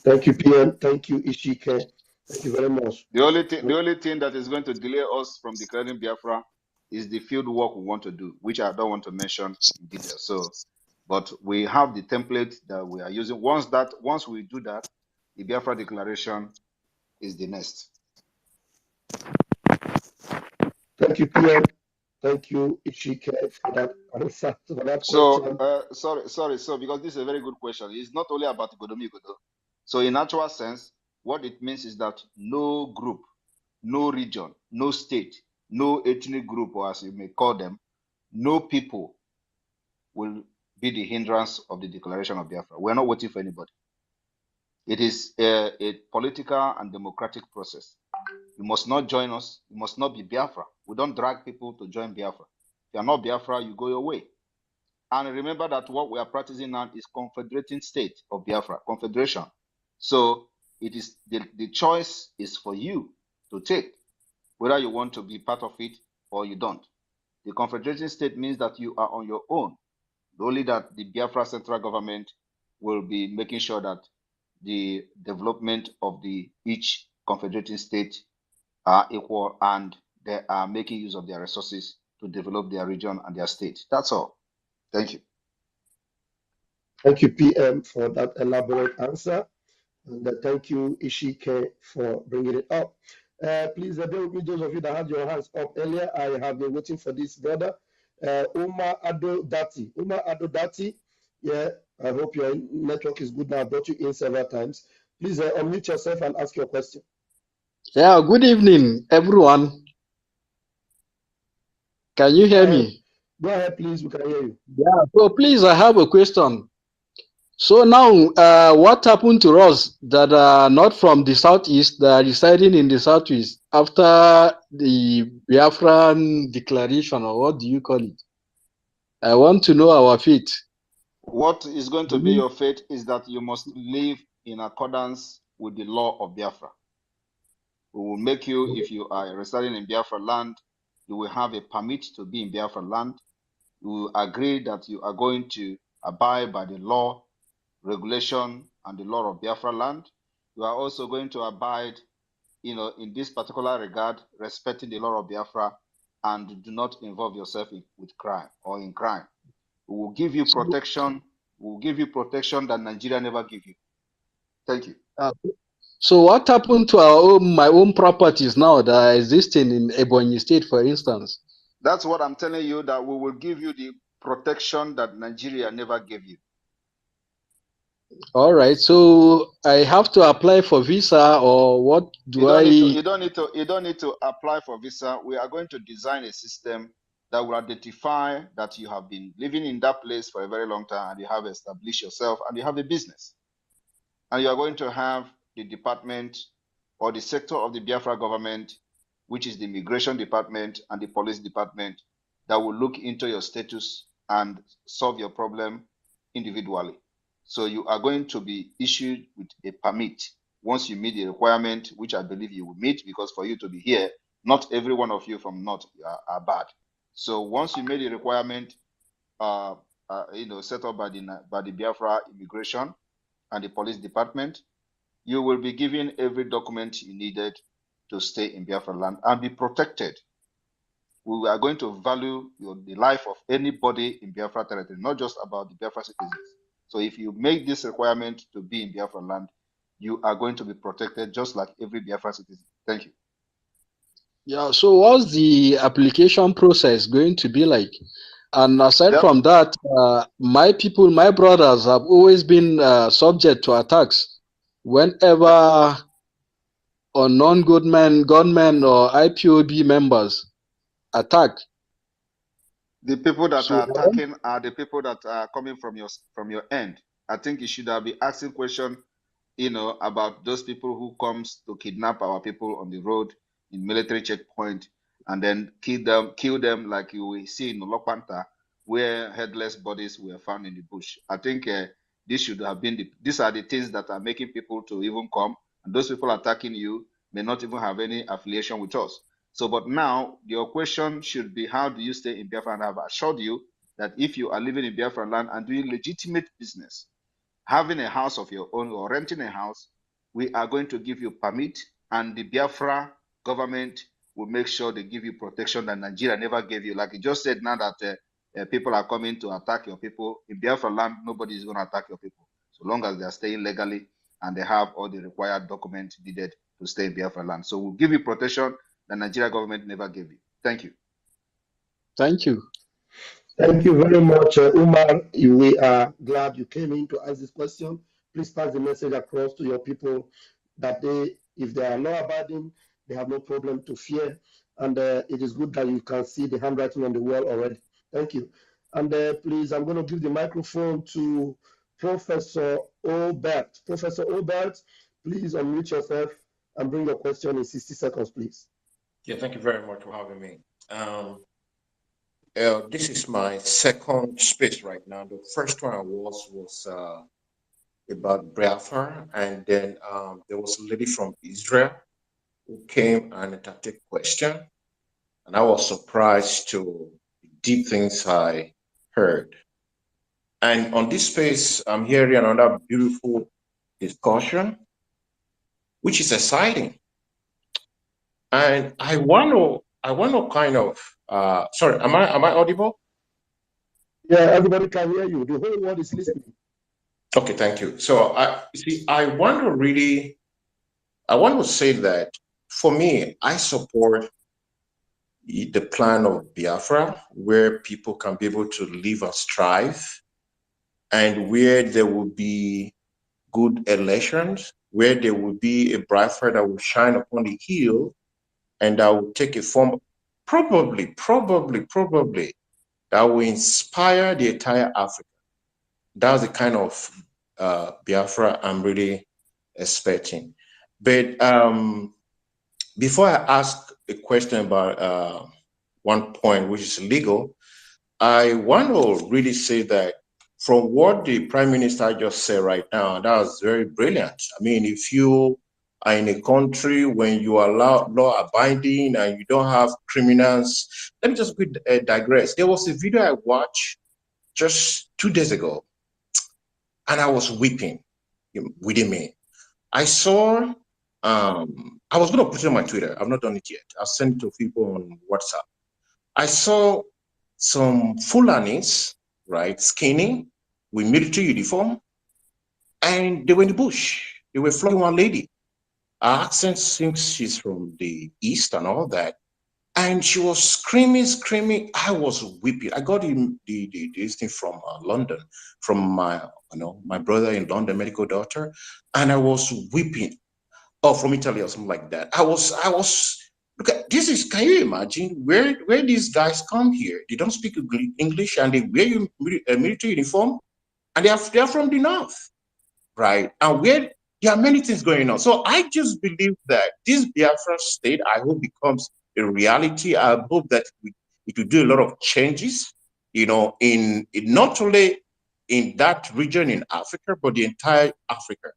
Thank you, PM. Thank you, Ishike. Thank you very much. The only thing that is going to delay us from declaring Biafra is the field work we want to do, which I don't want to mention in detail. So, but we have the template that we are using. Once we do that, the Biafra declaration is the next. Thank you, PM. Thank you, Ishike, for that answer to that question. So, So, because this is a very good question. It's not only about Godomi Godo. So, in actual sense, what it means is that no group, no region, no state, no ethnic group, or as you may call them, no people will be the hindrance of the declaration of Biafra. We're not waiting for anybody. It is a political and democratic process. You must not join us. You must not be Biafra. We don't drag people to join Biafra. If you're not Biafra, you go your way. And remember that what we are practicing now is confederating state of Biafra, confederation. So it is the choice is for you to take, whether you want to be part of it or you don't. The confederating state means that you are on your own. Only that the Biafra central government will be making sure that the development of each confederating state are equal and they are making use of their resources to develop their region and their state. That's all. Thank you. Thank you, PM, for that elaborate answer. And thank you, Ishike, for bringing it up. Please bear with me, those of you that had your hands up earlier. I have been waiting for this brother, Umar Ado Dati. Umar Ado Dati, yeah, I hope your network is good now. I brought you in several times. Please unmute yourself and ask your question. Yeah, good evening, everyone. Can you hear me? Go ahead, please. We can hear you. Yeah, so please, I have a question. So now, what happened to us that are not from the southeast, that are residing in the southeast after the Biafran declaration, or what do you call it? I want to know our fate. What is going to be your fate is that you must live in accordance with the law of Biafra. We will make you, if you are residing in Biafra land, you will have a permit to be in Biafra land. You will agree that you are going to abide by the law, regulation, and the law of Biafra land. You are also going to abide, in this particular regard, respecting the law of Biafra, and do not involve yourself with crime or in crime. We will give you protection. We will give you protection that Nigeria never give you. Thank you. So what happened to my own properties now that are existing in Ebonyi State, for instance? That's what I'm telling you, that we will give you the protection that Nigeria never gave you. All right. So I have to apply for visa, or what do You don't need to apply for visa. We are going to design a system that will identify that you have been living in that place for a very long time and you have established yourself and you have a business. And you are going to have the department or the sector of the Biafra government, which is the immigration department and the police department, that will look into your status and solve your problem individually. So you are going to be issued with a permit once you meet the requirement, which I believe you will meet, because for you to be here, not every one of you from North are bad. So once you meet the requirement, set up by the Biafra immigration and the police department, you will be given every document you needed to stay in Biafra land and be protected. We are going to value the life of anybody in Biafra territory, not just about the Biafra citizens. So if you make this requirement to be in Biafra land, you are going to be protected just like every Biafra citizen. Thank you. Yeah, so what's the application process going to be like? And aside from that, my brothers have always been subject to attacks whenever unknown gunmen or IPOB members attack. The people that are attacking are the people that are coming from your end. I think you should have been asking questions, about those people who comes to kidnap our people on the road in military checkpoint and then kill them like you will see in Lokpanta, where headless bodies were found in the bush. I think this should have been these are the things that are making people to even come, and those people attacking you may not even have any affiliation with us. So, but now your question should be, how do you stay in Biafra? And I've assured you that if you are living in Biafra land and doing legitimate business, having a house of your own or renting a house we are going to give you permit, and the Biafra government will make sure they give you protection that Nigeria never gave you. Like you just said now that people are coming to attack your people. In Biafra land, nobody is going to attack your people, so long as they are staying legally and they have all the required documents needed to stay in Biafra land. So we'll give you protection that Nigeria government never gave you. Thank you. Thank you. Thank you very much, Umar. We are glad you came in to ask this question. Please pass the message across to your people that they, if they are law-abiding, they have no problem to fear. And it is good that you can see the handwriting on the wall already. Thank you. And please, I'm going to give the microphone to Professor Obert. Professor Obert, please unmute yourself and bring your question in 60 seconds, please. Yeah, thank you very much for having me. This is my second space right now. The first one was about Biafra, and then there was a lady from Israel who came and asked a question, and I was surprised to the deep things I heard. And on this space, I'm hearing another beautiful discussion, which is exciting. And I want to kind of sorry, am I audible? Yeah, everybody can hear you. The whole world is listening. Okay, thank you. So I want to say that for me, I support the plan of Biafra, where people can be able to live and strive, and where there will be good elections, where there will be a Biafra that will shine upon the hill, and that will take a form, probably, that will inspire the entire Africa. That's the kind of Biafra I'm really expecting. But before I ask a question about one point, which is legal, I want to really say that from what the Prime Minister just said right now, that was very brilliant. I mean, if you are in a country when you are law-abiding and you don't have criminals, let me just digress. There was a video I watched just 2 days ago, and I was weeping within me. I saw, I was going to put it on my Twitter. I've not done it yet. I'll send it to people on WhatsApp. I saw some Fulanis, right, skinny with military uniform, and they were in the bush. They were flogging one lady. Her accent seems she's from the East and all that. And she was screaming. I was weeping. I got this thing from London, from my brother in London, medical doctor, and I was weeping. Or from Italy or something like that. I was. Look at this. Is, can you imagine where these guys come here? They don't speak English and they wear a military uniform, and they are from the north, right? And where there are many things going on. So I just believe that this Biafra state, I hope, becomes a reality. I hope that it will do a lot of changes, in not only in that region in Africa, but the entire Africa.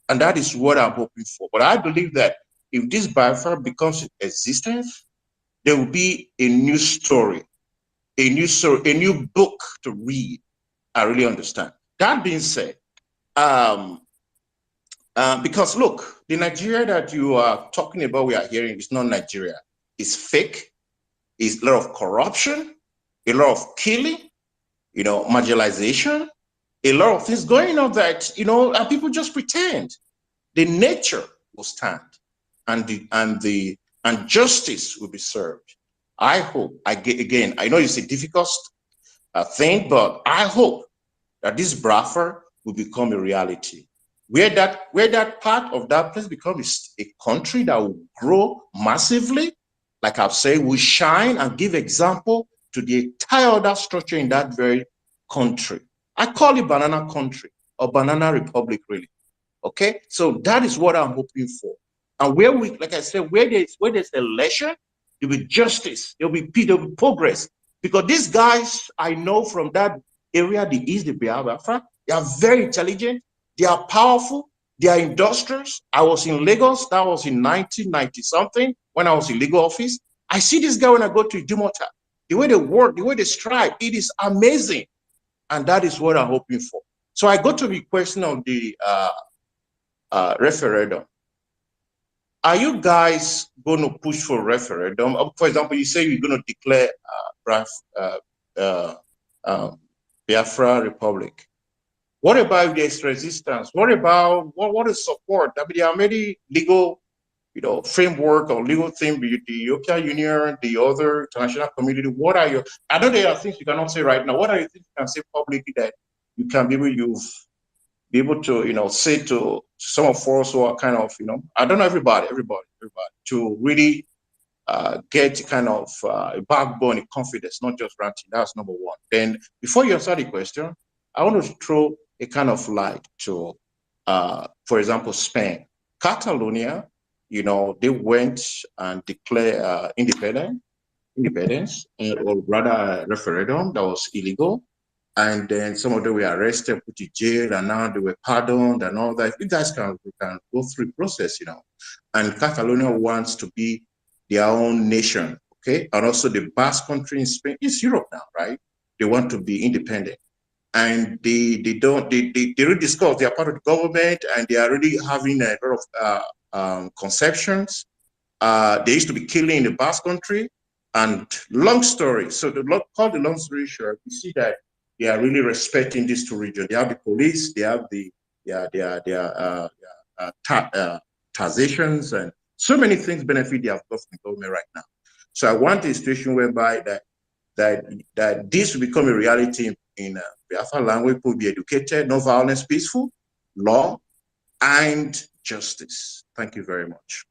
And that is what I'm hoping for. But I believe that if this Biafra becomes in existence, there will be a new story, a new book to read. I really understand. That being said, because look, the Nigeria that you are talking about, we are hearing, is not Nigeria. It's fake. It's a lot of corruption, a lot of killing, marginalization, a lot of things going on that, and people just pretend. The nature will stand, and justice will be served. I hope, again, I know it's a difficult thing, but I hope that this Biafra will become a reality. Where that part of that place becomes a country that will grow massively, like I've said, will shine and give example to the entire other structure in that very country. I call it banana country or banana republic, really. Okay, so that is what I'm hoping for. And where we, like I said, where there's election, there'll be justice, there'll be peace, there'll be progress. Because these guys I know from that area, the East, the Biafra, they are very intelligent, they are powerful, they are industrious. I was in Lagos, that was in 1990 something, when I was in legal office. I see this guy when I go to Idumota. The way they work, the way they strive, it is amazing. And that is what I'm hoping for. So I got to the question of the referendum. Are you guys going to push for referendum? For example, you say you're going to declare Biafra Republic. What about if there's resistance? What about what is support? I mean, there are many legal, framework or legal thing, the European Union, the other international community. What are your? I know there are things you cannot say right now. What are you things you can say publicly that you can be able to say to some of us who are kind of I don't know everybody to really get kind of a backbone, a confidence, not just ranting. That's number one. Then before you answer the question, I want to throw a kind of light to, for example, Spain, Catalonia. They went and declared independence, or rather a referendum that was illegal. And then some of them were arrested, put in jail, and now they were pardoned and all that. You guys can go through the process, And Catalonia wants to be their own nation, okay? And also the Basque country in Spain, it's Europe now, right? They want to be independent. And they really discuss, they are part of the government, and they are really having a lot of conceptions. They used to be killing in the Basque country. And long story, so call the long story short, you see that they are really respecting these two regions. They have the police, they have taxations, and so many things benefit the Afghan government right now. So I want a situation whereby that this will become a reality in Biafra language. People will be educated, no violence, peaceful, law, and justice. Thank you very much.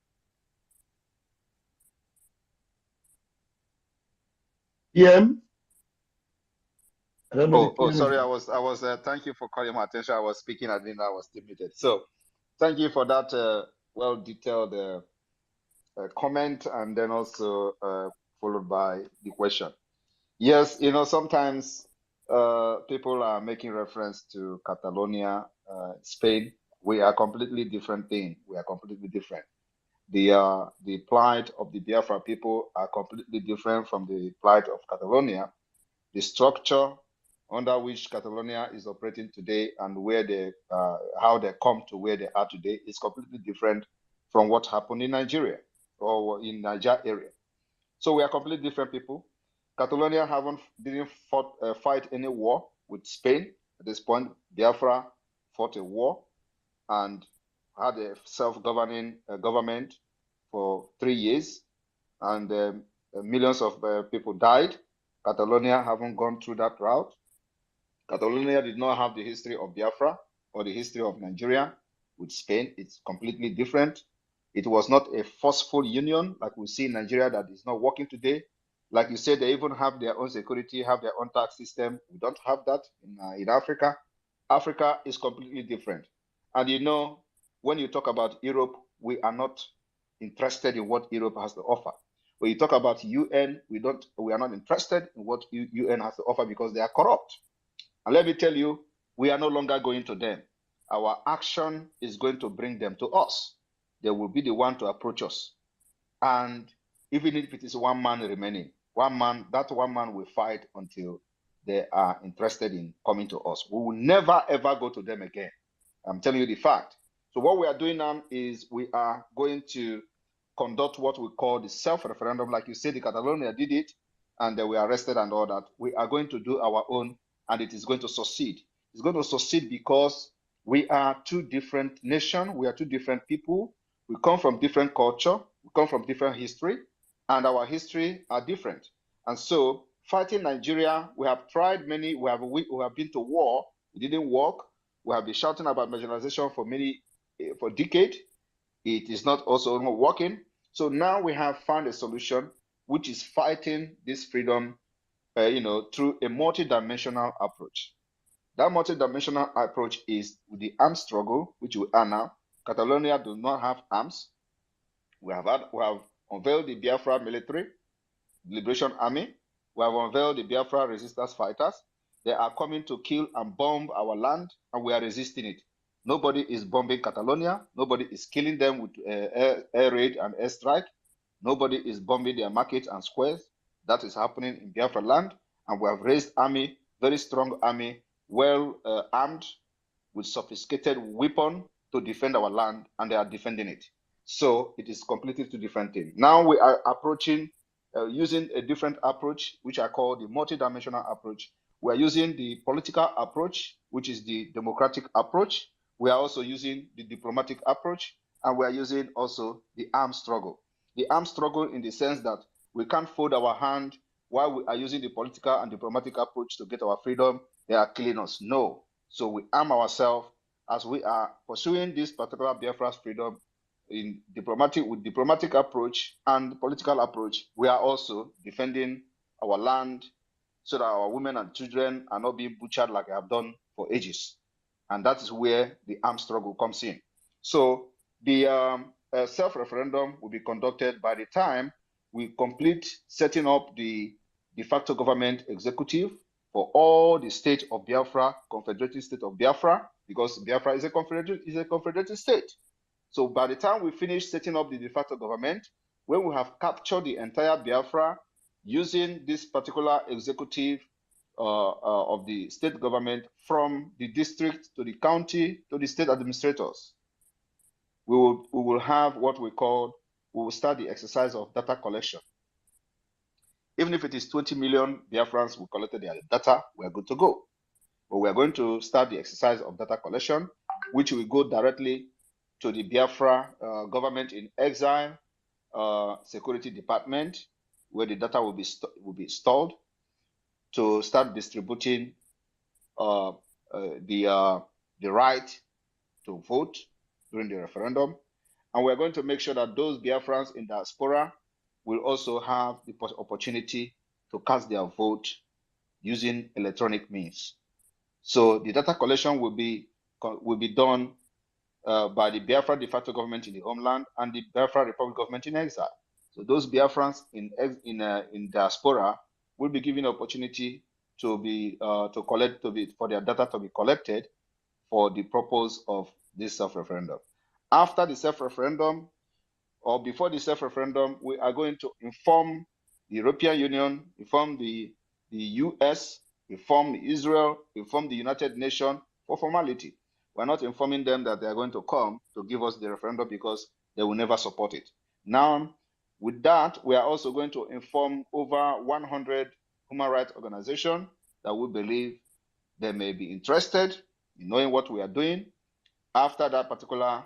PM. Sorry, I was thank you for calling my attention. I was speaking, I didn't know I was still muted. So thank you for that well-detailed comment, and then also followed by the question. Yes, sometimes people are making reference to Catalonia, Spain. We are completely different thing. We are completely different. The plight of the Biafra people are completely different from the plight of Catalonia. The structure under which Catalonia is operating today and where how they come to where they are today is completely different from what happened in Nigeria or in Niger area. So we are completely different people. Catalonia didn't fight any war with Spain at this point. Biafra fought a war and had a self-governing government for 3 years, and millions of people died. Catalonia haven't gone through that route. Catalonia did not have the history of Biafra or the history of Nigeria with Spain. It's completely different. It was not a forceful union like we see in Nigeria that is not working today. Like you said, they even have their own security, have their own tax system. We don't have that in Africa. Africa is completely different. And when you talk about Europe, we are not interested in what Europe has to offer. When you talk about UN, we are not interested in what UN has to offer because they are corrupt. And let me tell you, we are no longer going to them. Our action is going to bring them to us. They will be the one to approach us. And even if it is one man remaining, that one man will fight until they are interested in coming to us. We will never, ever go to them again. I'm telling you the fact. So what we are doing now is we are going to conduct what we call the self-referendum. Like you said, the Catalonia did it, and they were arrested and all that. We are going to do our own, and it is going to succeed. It's going to succeed because we are two different nations. We are two different people. We come from different culture. We come from different history, and our history are different. And so fighting Nigeria, we have tried many. We have been to war. It didn't work. We have been shouting about marginalization for decades. It is not also working. So now we have found a solution, which is fighting this freedom, through a multidimensional approach. That multidimensional approach is with the armed struggle, which we are now. Catalonia does not have arms. We have unveiled the Biafra military liberation army. We have unveiled the Biafra resistance fighters. They are coming to kill and bomb our land, and we are resisting it. Nobody is bombing Catalonia. Nobody is killing them with air raid and airstrike. Nobody is bombing their markets and squares. That is happening in Biafra land, and we have raised army, very strong army, well armed with sophisticated weapon to defend our land, and they are defending it. So it is completely two different things. Now we are approaching, using a different approach, which I call the multidimensional approach. We are using the political approach, which is the democratic approach. We are also using the diplomatic approach, and we are using also the armed struggle. The armed struggle in the sense that we can't fold our hand while we are using the political and diplomatic approach to get our freedom. They are killing us. No. So we arm ourselves as we are pursuing this particular Biafra's freedom in diplomatic approach and political approach. We are also defending our land so that our women and children are not being butchered like they have done for ages. And that is where the armed struggle comes in. So the self-referendum will be conducted by the time we complete setting up the de facto government executive for all the state of Biafra, confederated state of Biafra, because Biafra is a confederated state. So by the time we finish setting up the de facto government, when we have captured the entire Biafra using this particular executive of the state government, from the district to the county to the state administrators, we will have what we will start the exercise of data collection. Even if it is 20 million Biafrans who collected their data, we are good to go. But we are going to start the exercise of data collection, which will go directly to the Biafra government in exile security department, where the data will be stored, to start distributing the right to vote during the referendum. And we're going to make sure that those Biafrans in diaspora will also have the opportunity to cast their vote using electronic means. So the data collection will be done by the Biafra de facto government in the homeland and the Biafra Republic government in exile. So those Biafrans in diaspora will be given opportunity for their data to be collected for the purpose of this self-referendum. After the self-referendum, or before the self-referendum, we are going to inform the European Union, inform the US, inform Israel, inform the United Nations for formality. We're not informing them that they are going to come to give us the referendum because they will never support it. Now, with that, we are also going to inform over 100 human rights organizations that we believe they may be interested in knowing what we are doing. After that particular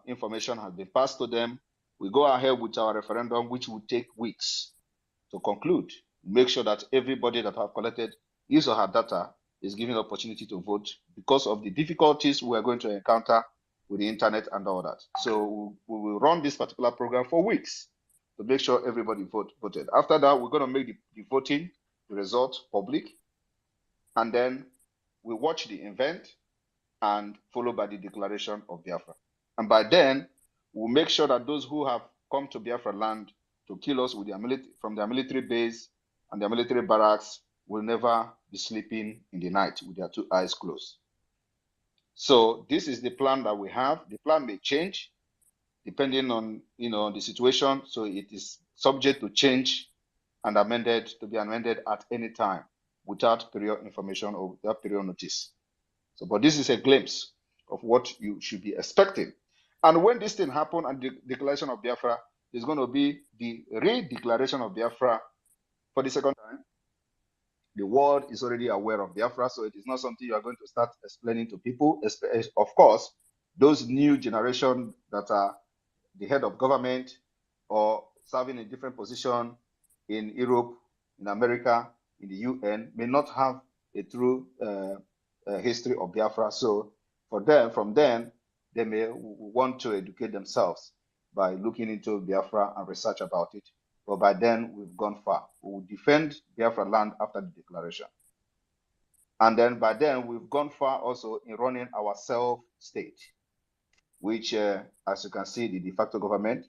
information has been passed to them, we go ahead with our referendum, which will take weeks to conclude. Make sure that everybody that have collected his or her data is given the opportunity to vote because of the difficulties we are going to encounter with the internet and all that. So we will run this particular program for weeks to make sure everybody voted. After that, we're going to make the voting, the results public, and then we watch the event and followed by the declaration of Biafra. And by then, we'll make sure that those who have come to Biafra land to kill us with from their military base and their military barracks will never be sleeping in the night with their two eyes closed. So this is the plan that we have. The plan may change depending on the situation. So it is subject to change and to be amended at any time without prior information or without prior notice. So, but this is a glimpse of what you should be expecting. And when this thing happens and the declaration of Biafra is going to be the re-declaration of Biafra for the second time, the world is already aware of Biafra, so it is not something you are going to start explaining to people. Of course, those new generation that are the head of government or serving a different position in Europe, in America, in the UN, may not have a true history of Biafra. So from then, they may want to educate themselves by looking into Biafra and research about it. But by then, we've gone far. We will defend Biafra land after the declaration. And then by then, we've gone far also in running our self-state, which, as you can see, the de facto government.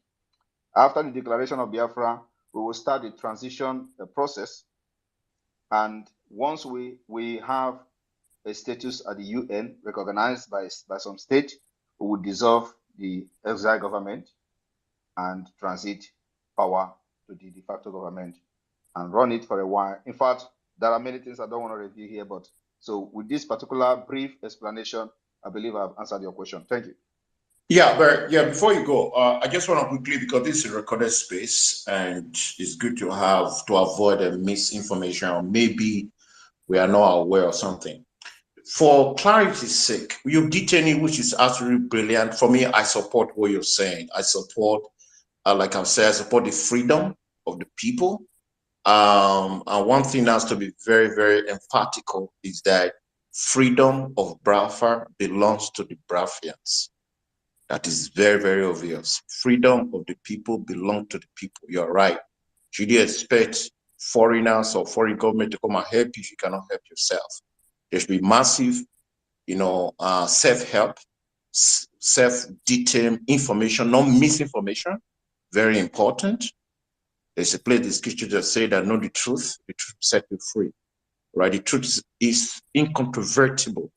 After the declaration of Biafra, we will start the transition process. And once we have a status at the UN recognized by some state, we will dissolve the exile government and transit power to the de facto government and run it for a while. In fact, there are many things I don't want to review here, but so with this particular brief explanation, I believe I've answered your question. Thank you. Yeah, but yeah, before you go, I just want to quickly, because this is a recorded space and it's good to have to avoid a misinformation, or maybe we are not aware of something. For clarity's sake, you detaining, which is absolutely brilliant. For me, I support what you're saying. I support, like I've said, I support the freedom of the people. And one thing that has to be very, very emphatical is that freedom of Biafra belongs to the Biafrans. That is very, very obvious. Freedom of the people belong to the people. You're right. Should you expect foreigners or foreign government to come and help you if you cannot help yourself? There should be massive, self-help, self-detailed information, not misinformation. Very important. There's a place the scripture just say that know the truth set you free. Right? The truth is incontrovertible.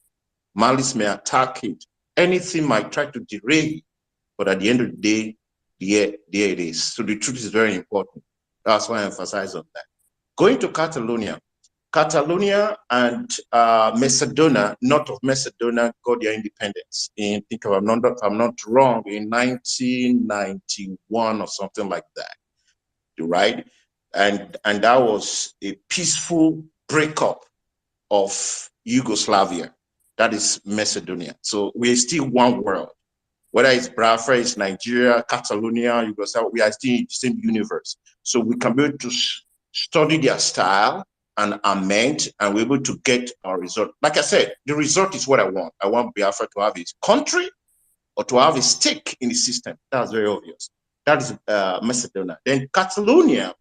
Malice may attack it. Anything might try to derail you, but at the end of the day, there it is. So the truth is very important. That's why I emphasize on that. Going to Catalonia and Macedonia, north of Macedonia, got their independence in, I think if I'm not wrong, in 1991 or something like that, right? And that was a peaceful breakup of Yugoslavia. That is Macedonia. So we're still one world. Whether it's Biafra, it's Nigeria, Catalonia, Yugoslavia, we are still in the same universe. So we can be able to study their style and amend, and we're able to get our result. Like I said, the result is what I want. I want Biafra to have its country or to have a stake in the system. That's very obvious. That is Macedonia. Then Catalonia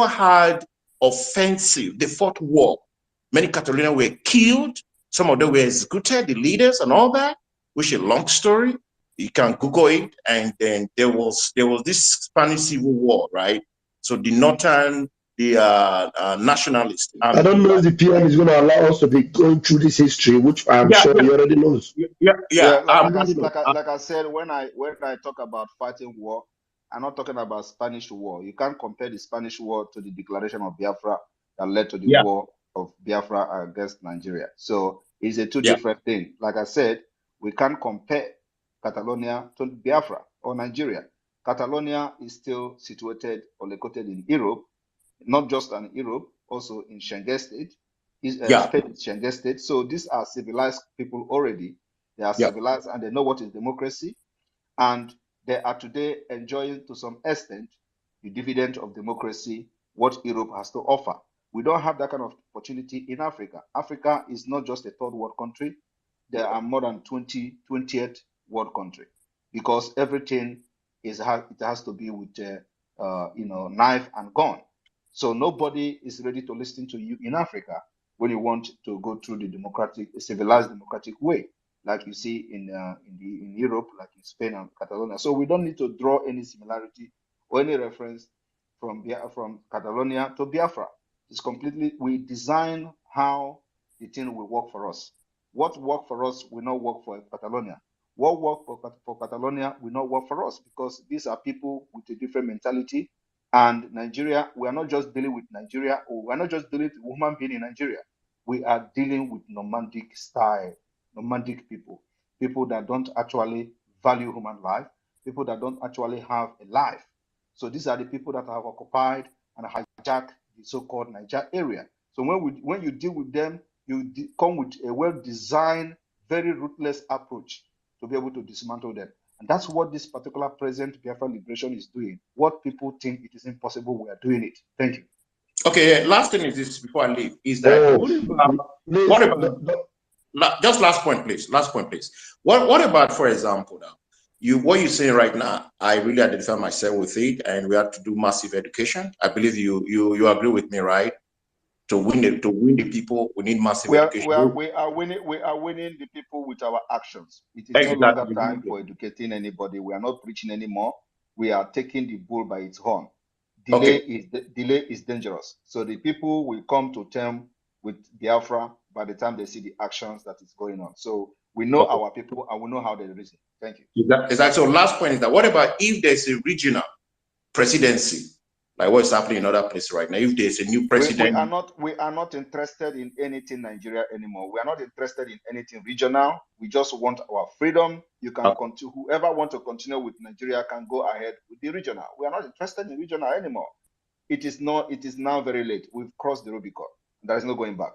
had offensive, they fought war. Many Catalonians were killed. Some of them were executed, the leaders and all that, which is a long story. You can Google it. And then there was this Spanish Civil War, right? So the northern, the nationalists. I don't know if the PM is going to allow us to be going through this history, which I'm sure he already knows. Like I said, when I talk about fighting war, I'm not talking about Spanish war. You can't compare the Spanish war to the declaration of Biafra that led to the war of Biafra against Nigeria. So it's a two different things. Like I said, we can't compare Catalonia to Biafra or Nigeria. Catalonia is still situated or located in Europe, not just in Europe, also in Schengen state. Schengen state. So these are civilized people already. They are civilized and they know what is democracy. And they are today enjoying to some extent the dividend of democracy, what Europe has to offer. We don't have that kind of opportunity in Africa. Africa is not just a third world country. There are more than 20th world country, because everything it has to be with knife and gun. So nobody is ready to listen to you in Africa when you want to go through the civilized democratic way, like you see in Europe, like in Spain and Catalonia. So we don't need to draw any similarity or any reference from Catalonia to Biafra. It's completely, we design how the thing will work for us. What work for us will not work for Catalonia. What work for Catalonia will not work for us, because these are people with a different mentality. And Nigeria, we are not just dealing with Nigeria, or we are not just dealing with human being in Nigeria. We are dealing with nomadic style, nomadic people that don't actually value human life, people that don't actually have a life. So these are the people that have occupied and hijacked the so-called Niger area. So when you deal with them, you come with a well-designed, very ruthless approach to be able to dismantle them. And that's what this particular present Biafra liberation is doing. What people think it is impossible, we are doing it. Thank you. Okay, last thing is this before I leave, is that what about just last point, please. Last point, please. What about, for example, now, what you're saying right now, I really identify myself with it, and we have to do massive education. I believe you agree with me, right? To win the people, we need massive education. We are winning the people with our actions. It is no longer time for educating anybody. We are not preaching anymore. We are taking the bull by its horn. Delay is dangerous. So the people will come to term with Biafra by the time they see the actions that is going on. So we know our people and we know how they reason. Thank you. Exactly. So last point is that what about if there's a regional presidency, like what's happening in other places right now. If there's a new president, we are not interested in anything Nigeria anymore. We are not interested in anything regional. We just want our freedom. You can continue. Whoever want to continue with Nigeria can go ahead with the regional. We are not interested in regional anymore. It is now very late. We've crossed the Rubicon. There is no going back.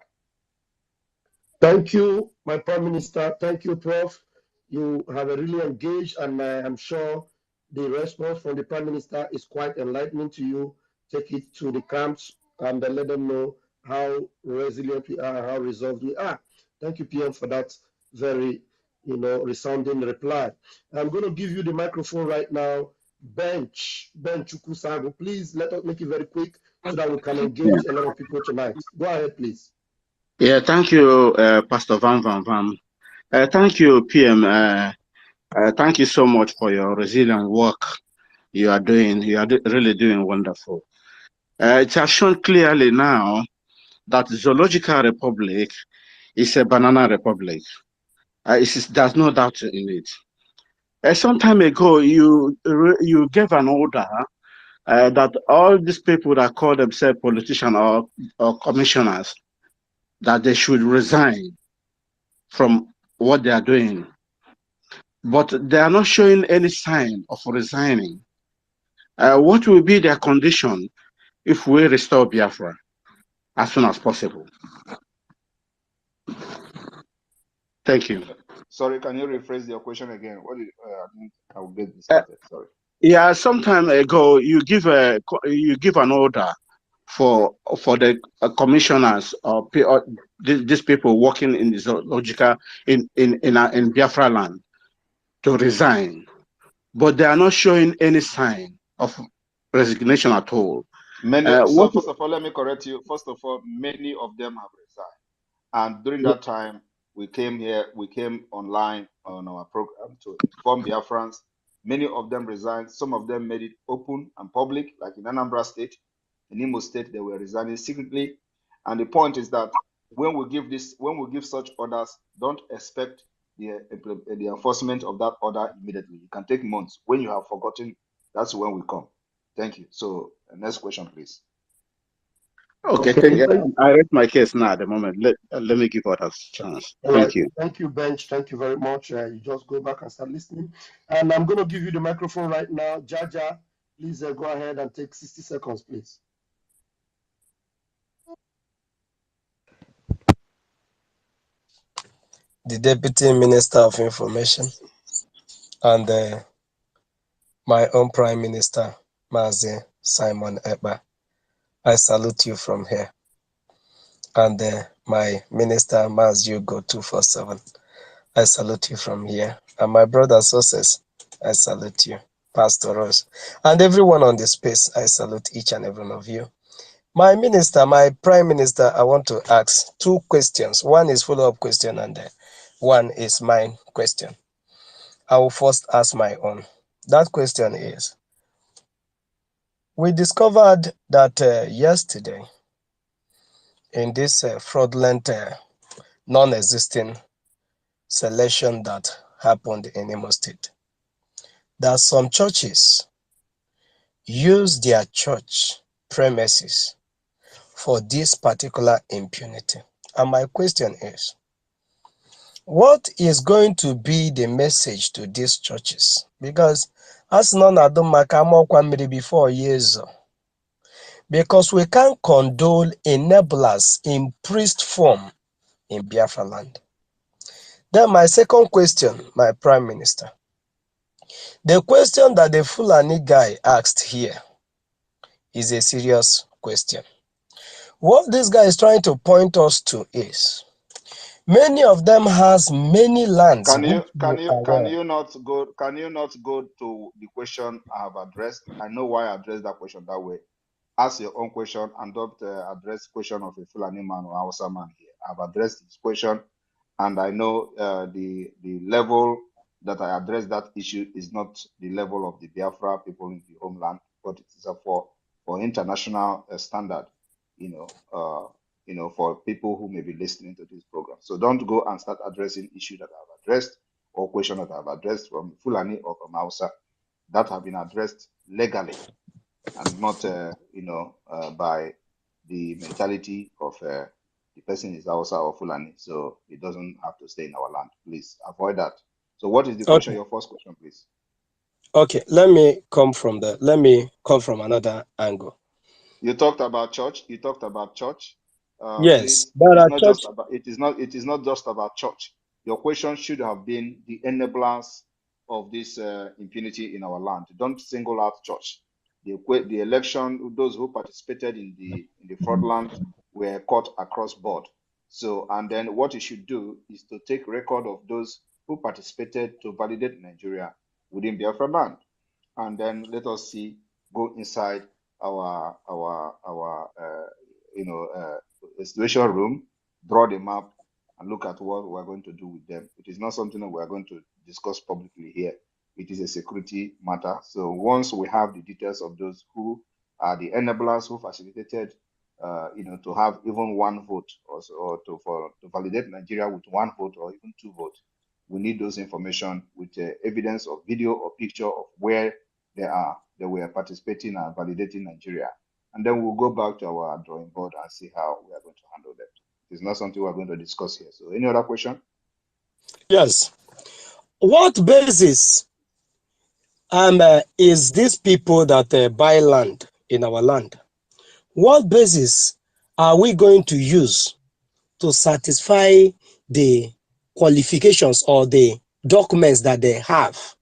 Thank you, my Prime Minister. Thank you, Prof. You have really engaged, and I'm sure the response from the Prime Minister is quite enlightening to you. Take it to the camps and let them know how resilient we are, how resolved we are. Thank you, PM, for that very, resounding reply. I'm going to give you the microphone right now. Bench Chukwusagu, please let us make it very quick so that we can engage a lot of people tonight. Go ahead, please. Yeah, thank you, Pastor Van. Thank you, PM. Thank you so much for your resilient work you are doing. You are really doing wonderful. It has shown clearly now that Zoological Republic is a banana republic. There's no doubt in it. Some time ago, you gave an order that all these people that call themselves politicians or commissioners, that they should resign from what they are doing. But they are not showing any sign of resigning. What will be their condition if we restore Biafra as soon as possible? Thank you. Sorry, can you rephrase your question again? What did I will get distracted. Sorry. Yeah, some time ago you give an order for the commissioners or these people working in the zoological in Biafra land to resign, but they are not showing any sign of resignation at all. So first of all, let me correct you. First of all, many of them have resigned, and during that time, we came online on our program to inform Biafrans. Many of them resigned. Some of them made it open and public, like in Anambra State. In Imo State, they were resigning secretly. And the point is that when we give such orders, don't expect the enforcement of that order immediately. It can take months. When you have forgotten, that's when we come. Thank you. So next question, please. Okay, I read my case now at the moment. Let me give others a chance. Thank you. Thank you, Bench. Thank you very much. You just go back and start listening. And I'm going to give you the microphone right now. Jaja, please go ahead and take 60 seconds, please. The Deputy Minister of Information and my own Prime Minister, Mazi Simon Ekpa. I salute you from here. And my Minister, Mazi Ugo 247. I salute you from here. And my brother Success, I salute you. Pastor Ross. And everyone on the space, I salute each and every one of you. My minister, my Prime Minister, I want to ask two questions. One is follow-up question and one is my question. I will first ask my own. That question is, we discovered that yesterday in this fraudulent, non-existing selection that happened in Imo State, that some churches use their church premises for this particular impunity. And my question is, what is going to be the message to these churches? Because as none of them before years, because we can't condone enablers in priest form in Biafra land. Then my second question, my Prime Minister, the question that the Fulani guy asked here is a serious question. What this guy is trying to point us to is, many of them has many lands. Can you not go to the question I have addressed? I know why I addressed that question that way. Ask your own question and don't address question of a Fulani man or Hausa man here. I've addressed this question, and I know the level that I addressed that issue is not the level of the Biafra people in the homeland, but it is for international standard, for people who may be listening to this program. So don't go and start addressing issues that I've addressed or questions that I've addressed from Fulani or from Hausa that have been addressed legally. and not, by the mentality of the person is Hausa or Fulani, so it doesn't have to stay in our land. Please avoid that. So, what is the question? Okay. Your first question, please. Okay. Let me come from another angle. You talked about church. Yes, Please, there are church. It is not just about church. Your question should have been the enablers of this impunity in our land. Don't single out church. The election, those who participated in the fraudulent were caught across board. So, and then what you should do is to take record of those who participated to validate Nigeria within Biafra land, and then let us see, go inside our situation room, draw the map, and look at what we're going to do with them. It is not something that we're going to discuss publicly here. It is a security matter. So once we have the details of those who are the enablers who facilitated, to have even one vote, or to validate Nigeria with one vote or even two votes, we need those information with evidence of video or picture of where they were participating and validating Nigeria. And then we'll go back to our drawing board and see how we are going to handle that. It's not something we're going to discuss here. So, any other question? Yes. What basis is these people that buy land in our land? What basis are we going to use to satisfy the qualifications or the documents that they have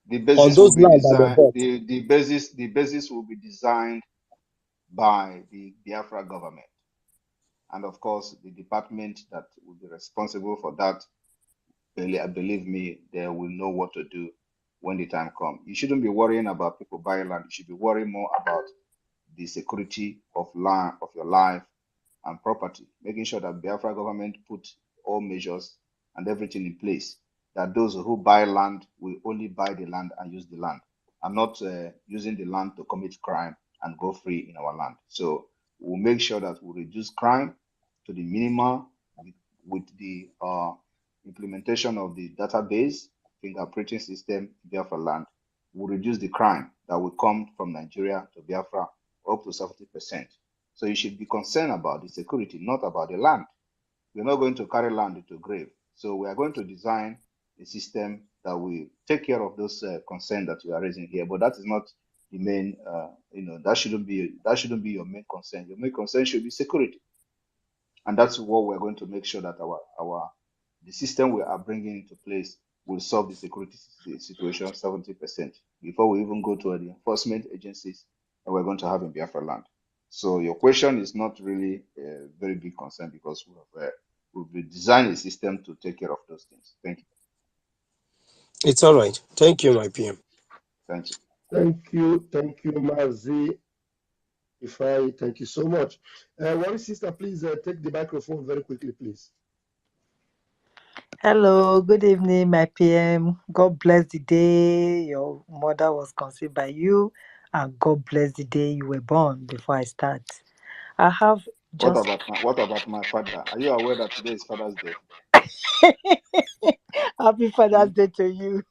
The on basis will those be land that they designed. bought? The basis will be designed by the Biafra government, and of course, the department that will be responsible for that. Believe me, they will know what to do when the time comes. You shouldn't be worrying about people buying land. You should be worrying more about the security of land, of your life and property, making sure that Biafra government put all measures and everything in place, that those who buy land will only buy the land and use the land, and not using the land to commit crime and go free in our land. So we'll make sure that we reduce crime to the minimum with the implementation of the database fingerprinting system in Biafra land. Will reduce the crime that will come from Nigeria to Biafra up to 70%. So you should be concerned about the security, not about the land. We're not going to carry land into grave. So we are going to design a system that will take care of those concerns that you are raising here. But that is not the main. That shouldn't be your main concern. Your main concern should be security, and that's what we're going to make sure that the system we are bringing into place will solve the security situation 70% before we even go to the enforcement agencies that we're going to have in Biafra land. So your question is not really a very big concern, because we've designed a system to take care of those things. Thank you. It's all right. Thank you, my PM. Thank you. Thank you, Mazi. Ifai, thank you so much. One sister, please take the microphone very quickly, please. Hello, good evening, my PM. God bless the day your mother was conceived by you, and God bless the day you were born. Before I start, I have just What about my father? Are you aware that today is Father's Day? Happy Father's Day to you.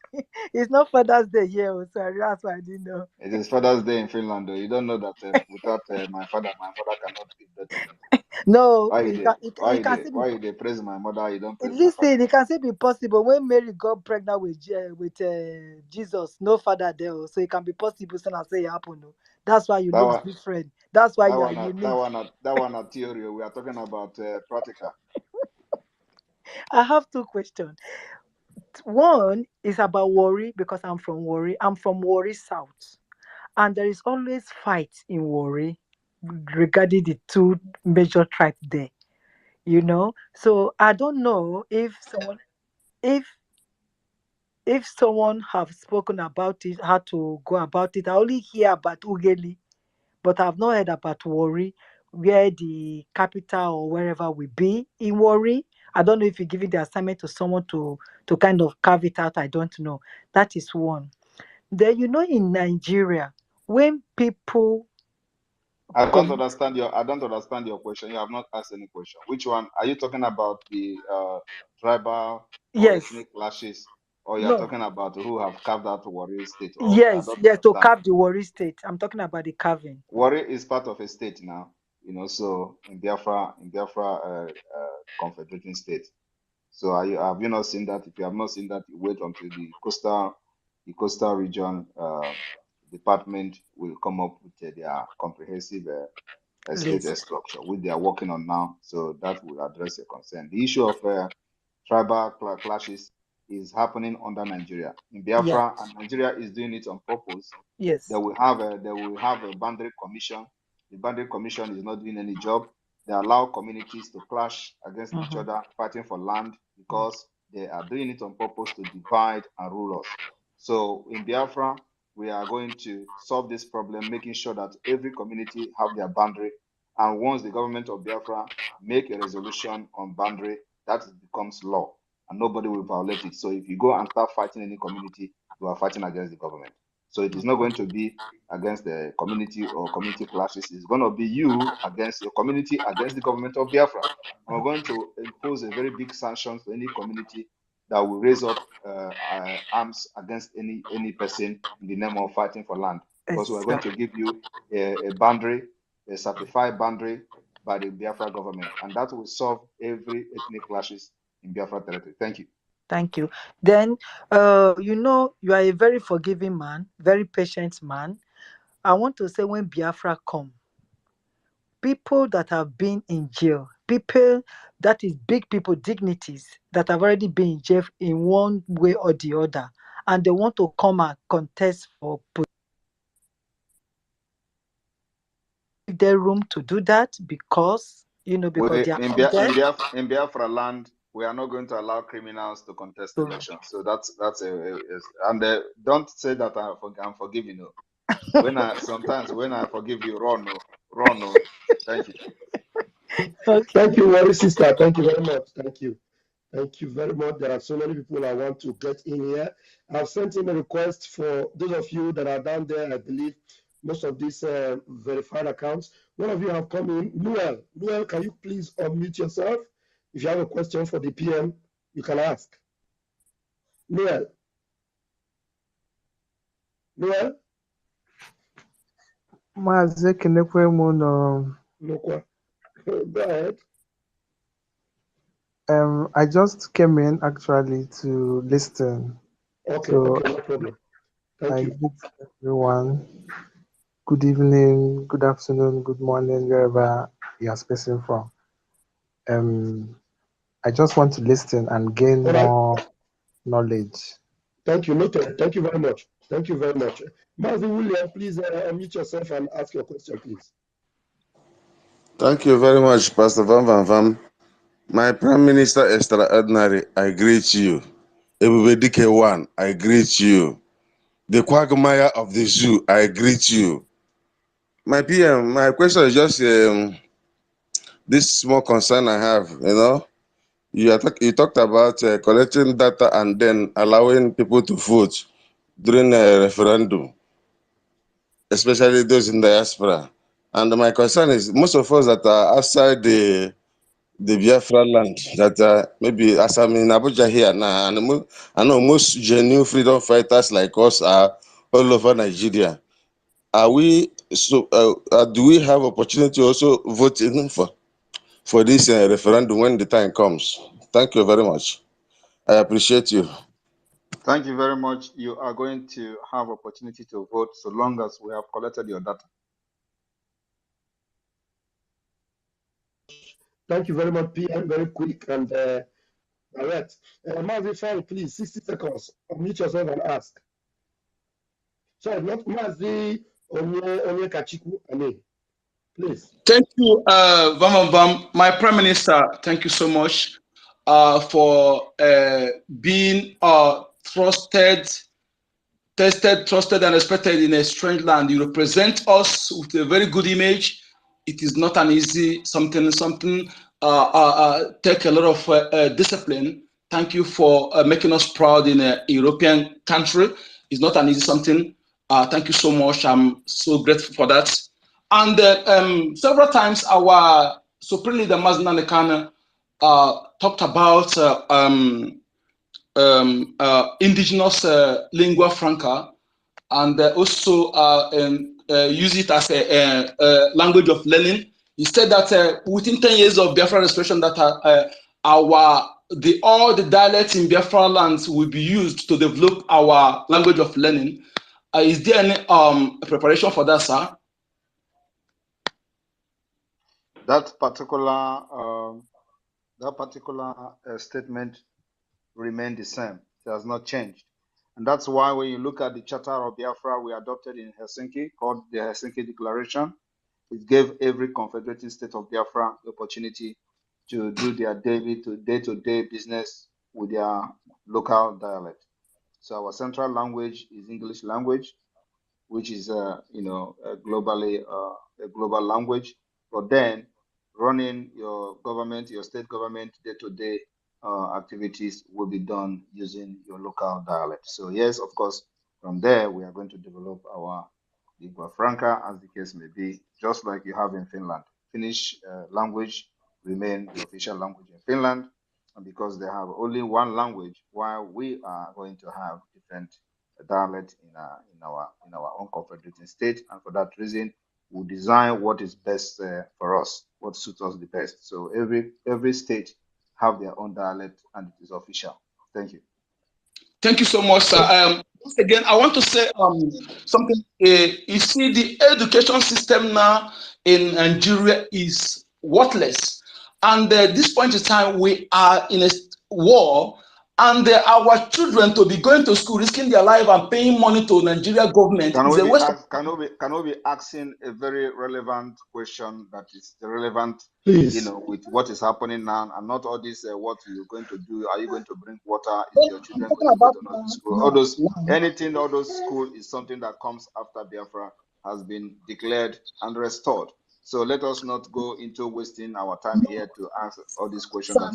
It's not Father's Day here, so that's why I didn't know. It is Father's Day in Finland, though. You don't know that without my father cannot give birth to me. No, Why it can still be. Why they praise my mother? You don't praise my Listen, father. it can still be possible when Mary got pregnant with Jesus. No father there, so it can be possible. So I say it happened. That's why you look different. That's why you are unique. That one a theory. We are talking about practical. I have two questions. One is about Warri, because I'm from Warri. I'm from Warri South, and there is always fight in Warri regarding the two major tribes there. So I don't know if someone have spoken about it, how to go about it. I only hear about Ugeli, but I've not heard about Warri, where the capital or wherever we be in Warri. I don't know if you're giving the assignment to someone to kind of carve it out. I don't know. That is one. Then in Nigeria, when people I don't understand your question. You have not asked any question. Which one are you talking about? The tribal or yes, ethnic clashes? or you're No. talking about who have carved out Warri State? Or I Yes, don't yes, to understand. carve the Warri State. I'm talking about the carving. Warri is part of a state now, so in Biafra, confederating state. So have you not seen that? If you have not seen that, you wait until the coastal region department will come up with their comprehensive state List. structure, which they are working on now. So that will address your concern. The issue of tribal clashes is happening under Nigeria. In Yeah. Biafra, and Nigeria is doing it on purpose. Yes. They will have a boundary commission. The boundary commission is not doing any job. They allow communities to clash against each other, fighting for land, because they are doing it on purpose to divide and rule us. So in Biafra, we are going to solve this problem, making sure that every community have their boundary. And once the government of Biafra make a resolution on boundary, that becomes law, and nobody will violate it. So if you go and start fighting any community, you are fighting against the government. So it is not going to be against the community or community clashes. It's going to be you against your community, against the government of Biafra. And we're going to impose a very big sanction to any community that will raise up arms against any person in the name of fighting for land. Because we're going to give you a boundary, a certified boundary by the Biafra government, and that will solve every ethnic clashes in Biafra territory. Thank you. Thank you. Then, you are a very forgiving man, very patient man. I want to say, when Biafra come, people that have been in jail, people that is big people, dignities that have already been in jail in one way or the other, and they want to come and contest for give them room to do that, because because they are not there. In Biafra land, we are not going to allow criminals to contest elections. So that's and don't say that I'm forgiving you. Sometimes when I forgive you, run. Thank you. Okay. Thank you, Warri sister. Thank you very much. Thank you. Thank you very much. There are so many people I want to get in here. I've sent in a request for those of you that are down there. I believe most of these verified accounts. One of you have come in. Noel, can you please unmute yourself? If you have a question for the PM, you can ask. Noel. Go ahead. I just came in actually to listen. Okay, so okay, no problem. Thank you. Greet everyone. Good evening, good afternoon, good morning, wherever you are speaking from. I just want to listen and gain more knowledge. Thank you, noted. Thank you very much. Thank you very much. Mazi William, please unmute yourself and ask your question, please. Thank you very much, Pastor Van Van Van. My Prime Minister Extraordinary, I greet you. Everybody K1, I greet you. The quagmire of the zoo, I greet you. My PM, my question is just this small concern I have, You talked about collecting data and then allowing people to vote during a referendum, especially those in diaspora. And my concern is most of us that are outside the Biafra land, that maybe as I'm in Abuja here now, and I know most genuine freedom fighters like us are all over Nigeria. Do we have opportunity also voting for this referendum when the time comes? Thank you very much. I appreciate you. Thank you very much. You are going to have opportunity to vote so long as we have collected your data. Thank you very much, PM. Very quick and direct. Mazi Fari, please, 60 seconds. Unmute yourself and ask. Sorry, not Mazi Onye Kachiku, please. Thank you, Vam. My Prime Minister, thank you so much for being trusted, tested, trusted, and respected in a strange land. You represent us with a very good image. It is not an easy something. Take a lot of discipline. Thank you for making us proud in a European country. It's not an easy something. Thank you so much. I'm so grateful for that. And several times our Supreme Leader Mazi Nnamdi Kanu talked about indigenous lingua franca, and also use it as a language of learning. He said that within 10 years of Biafra restoration, that all the dialects in Biafra lands will be used to develop our language of learning. Is there any preparation for that, sir? That particular statement remained the same. It has not changed. And that's why when you look at the Charter of Biafra we adopted in Helsinki, called the Helsinki Declaration, it gave every confederated state of Biafra the opportunity to do their day-to-day business with their local dialect. So our central language is English language, which is globally a global language. But then running your government, your state government day-to-day activities will be done using your local dialect. So yes, of course, from there we are going to develop our lingua franca, as the case may be, just like you have in Finland. Finnish language remain the official language in Finland, and because they have only one language, while we are going to have different dialect in our own confederating state, and for that reason, we design what is best for us, what suits us the best. So every state have their own dialect, and it is official. Thank you. Thank you so much, sir. Once again, I want to say something. You see, the education system now in Nigeria is worthless, and at this point in time, we are in a war. And our children to be going to school, risking their life and paying money to Nigeria government is a waste of time. Can we be asking a very relevant question that is relevant, please, with what is happening now, and not all this what you're going to do? Are you going to bring water? Is your children going to go to another school? All those school is something that comes after Biafra has been declared and restored. So let us not go into wasting our time here to answer all these questions that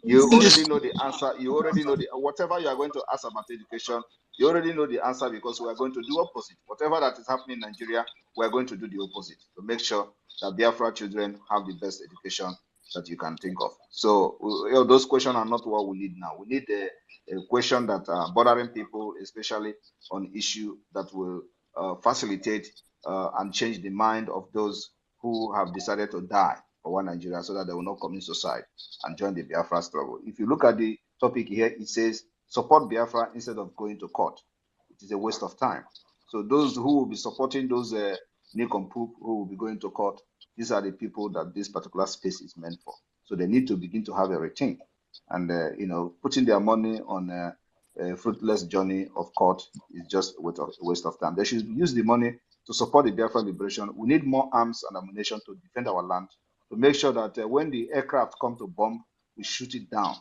you already know the answer. You already know whatever you are going to ask about education, you already know the answer, because we are going to do opposite. Whatever that is happening in Nigeria, we are going to do the opposite to make sure that Biafra children have the best education that you can think of. So those questions are not what we need now. We need a question that are bothering people, especially on issue that will facilitate and change the mind of those who have decided to die for one Nigeria, so that they will not commit suicide and join the Biafra struggle. If you look at the topic here, it says support Biafra instead of going to court. It is a waste of time. So those who will be supporting those nincompoop who will be going to court, these are the people that this particular space is meant for. So they need to begin to have a rethink, and putting their money on a fruitless journey of court is just a waste of time. They should use the money to support the Biafra liberation. We need more arms and ammunition to defend our land, to make sure that when the aircraft come to bomb, we shoot it down.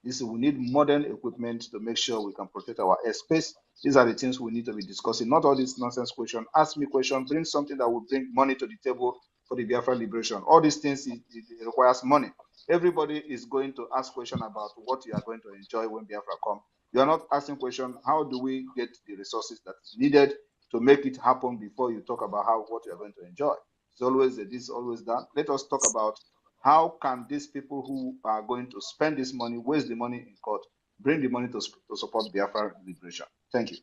We need modern equipment to make sure we can protect our airspace. These are the things we need to be discussing, not all this nonsense question. Ask me question, bring something that will bring money to the table for the Biafra liberation. All these things, it requires money. Everybody is going to ask questions about what you are going to enjoy when Biafra come. You are not asking question, how do we get the resources that is needed to make it happen before you talk about what you are going to enjoy. It's always this, always that. Let us talk about how can these people who are going to spend this money, waste the money in court, bring the money to support Biafra liberation. Thank you.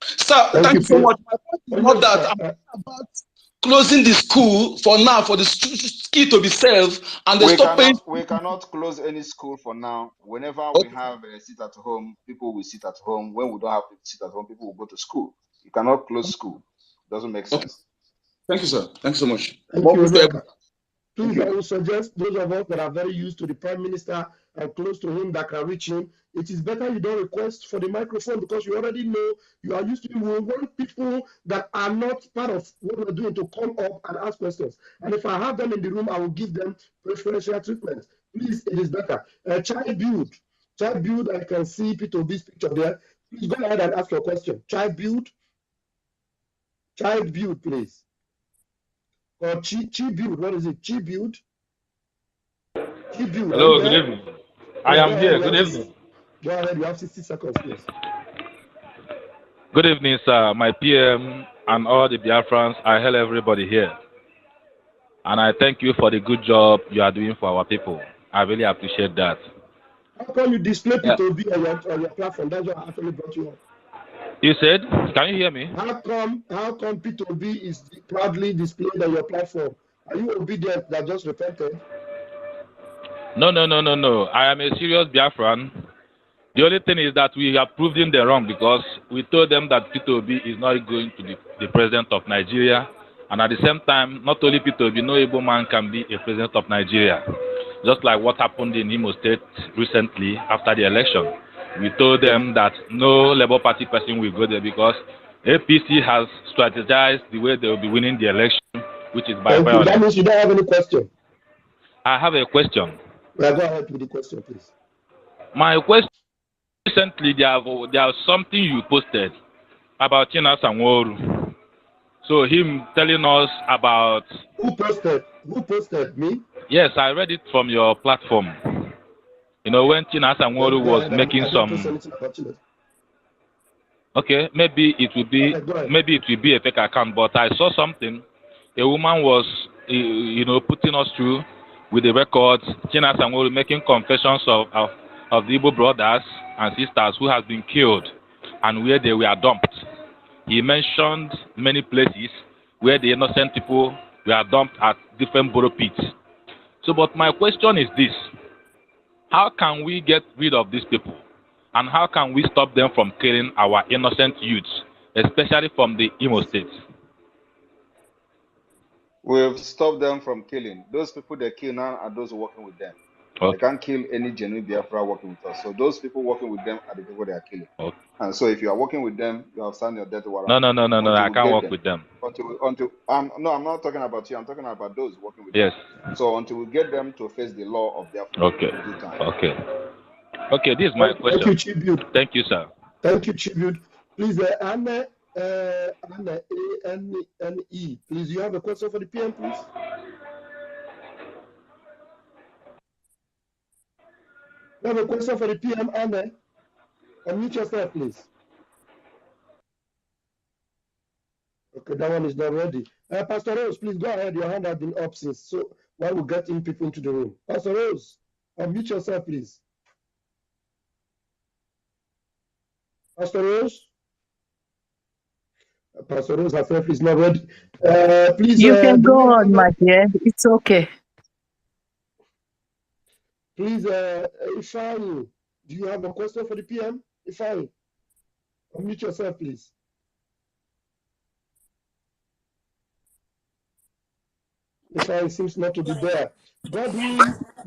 Sir, thank you so much. My point is not that I'm about closing the school for now, for the ski to be self, and they stop paying. We cannot close any school for now. Whenever we have a sit at home, people will sit at home. When we don't have to sit at home, people will go to school. You cannot close school. It doesn't make sense. Thank you, sir. Thanks so much. Thank you. Please, I would suggest those of us that are very used to the Prime Minister and close to him that can reach him, it is better you don't request for the microphone, because you already know you are used to it. We want people that are not part of what we're doing to come up and ask questions. And if I have them in the room, I will give them preferential treatment. Please, it is better. Child build, I can see P2B's picture there. Please go ahead and ask your question. Child build, please. Or Chi build, what is it? Chi build? Chi build. Hello, good evening. I am here. Good evening. Go ahead, you have 60 seconds, please. Good evening, sir. My PM and all the Biafrans, I hail everybody here. And I thank you for the good job you are doing for our people. I really appreciate that. How come you display Yeah. P2B on your platform? That's what actually brought you up. You said, can you hear me? How come P2B is proudly displayed on your platform? Are you obedient that just repented? No. I am a serious Biafran. The only thing is that we have proved them wrong because we told them that P2B is not going to be the president of Nigeria. And at the same time, not only P2B, no able man can be a president of Nigeria. Just like what happened in Imo State recently after the election. We told them that no Labour Party person will go there because APC has strategized the way they will be winning the election, which is by Thank violence. you. That means you don't have any question. I have a question. Well, go ahead with the question, please. My question, recently there's something you posted about China Sanworu. So him telling us about... Who posted? Who posted? Me? Yes, I read it from your platform. You know, when China Sanworu was making some... Okay, maybe it will be a fake account, but I saw something. A woman was, putting us through with the records. China Sanworu making confessions of the Igbo brothers and sisters who has been killed and where they were dumped. He mentioned many places where the innocent people were dumped at different borough pits. So, but my question is this: how can we get rid of these people? And how can we stop them from killing our innocent youths, especially from the Imo State? We've stopped them from killing. Those people they kill now are those working with them. Okay. They can't kill any genuine Biafra working with us. So those people working with them are the people they are killing. Okay. And so if you are working with them, you have signed your death warrant. No. I can't work with them. No, I'm not talking about you. I'm talking about those working with them. Yes. So until we get them to face the law of Biafra, okay. due time. Okay, this is my question. Thank you, Tribute. Thank you, sir. Thank you, Tribute. Please, Anna A-N-N-E, please, you have a question for the PM, please? You have a question for the PM, Anna? Unmute yourself, please. Okay, that one is not ready. Pastor Rose, please go ahead. Your hand has been up since. So while we're getting people into the room. Pastor Rose, unmute yourself, please. Pastor Rose? Pastor Rose herself is not ready. Please. You can go on, my dear. It's okay. Please, Ifeanyi, do you have a question for the PM? Ifeanyi, unmute yourself, please. Ifeanyi seems not to be there.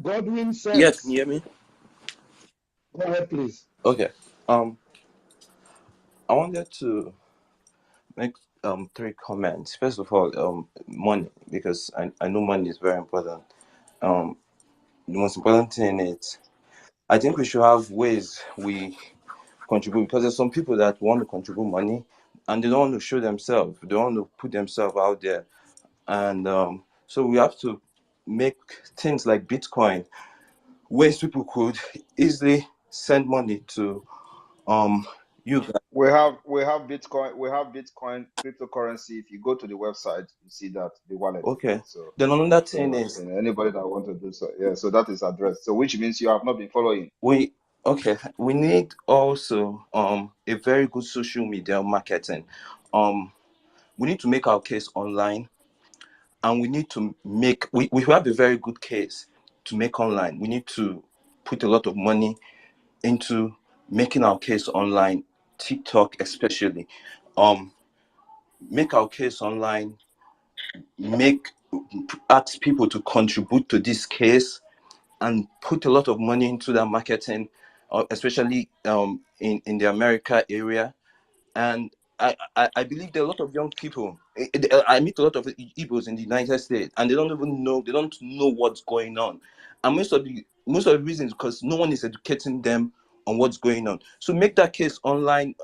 Godwin says. Yes, can you hear me? Go ahead, please. Okay. I wanted to make 3 comments. First of all, money, because I know money is very important. The most important thing is, I think we should have ways we contribute, because there's some people that want to contribute money and they don't want to show themselves. They don't want to put themselves out there. And so we have to make things like Bitcoin, ways people could easily send money to you guys. We have Bitcoin cryptocurrency. If you go to the website, you see that the wallet. Okay. So then another thing is, anybody that want to do so, yeah. So that is addressed. So which means you have not been following. We need also a very good social media marketing. We need to make our case online, and we need to make we have a very good case to make online. We need to put a lot of money into making our case online, TikTok especially. Make our case online, ask people to contribute to this case, and put a lot of money into that marketing, especially in the America area. And I believe there are a lot of young people. I meet a lot of Igbos in the United States, and they don't know what's going on. And most of the reasons because no one is educating them on what's going on. So make that case online,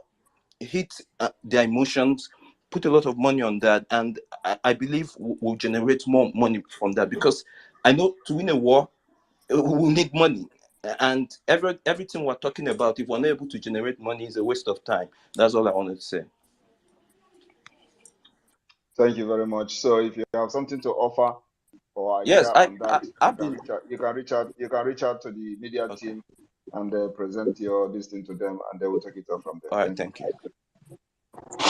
hit their emotions, put a lot of money on that, and I believe we'll generate more money from that, because I know to win a war, we need money. And everything we're talking about, if we're not able to generate money, is a waste of time. That's all I wanted to say. Thank you very much. So if you have something to offer or yes, on that, you can reach out to the media team and present your this thing to them, and they will take it up from there. All right, Thank you. thank you.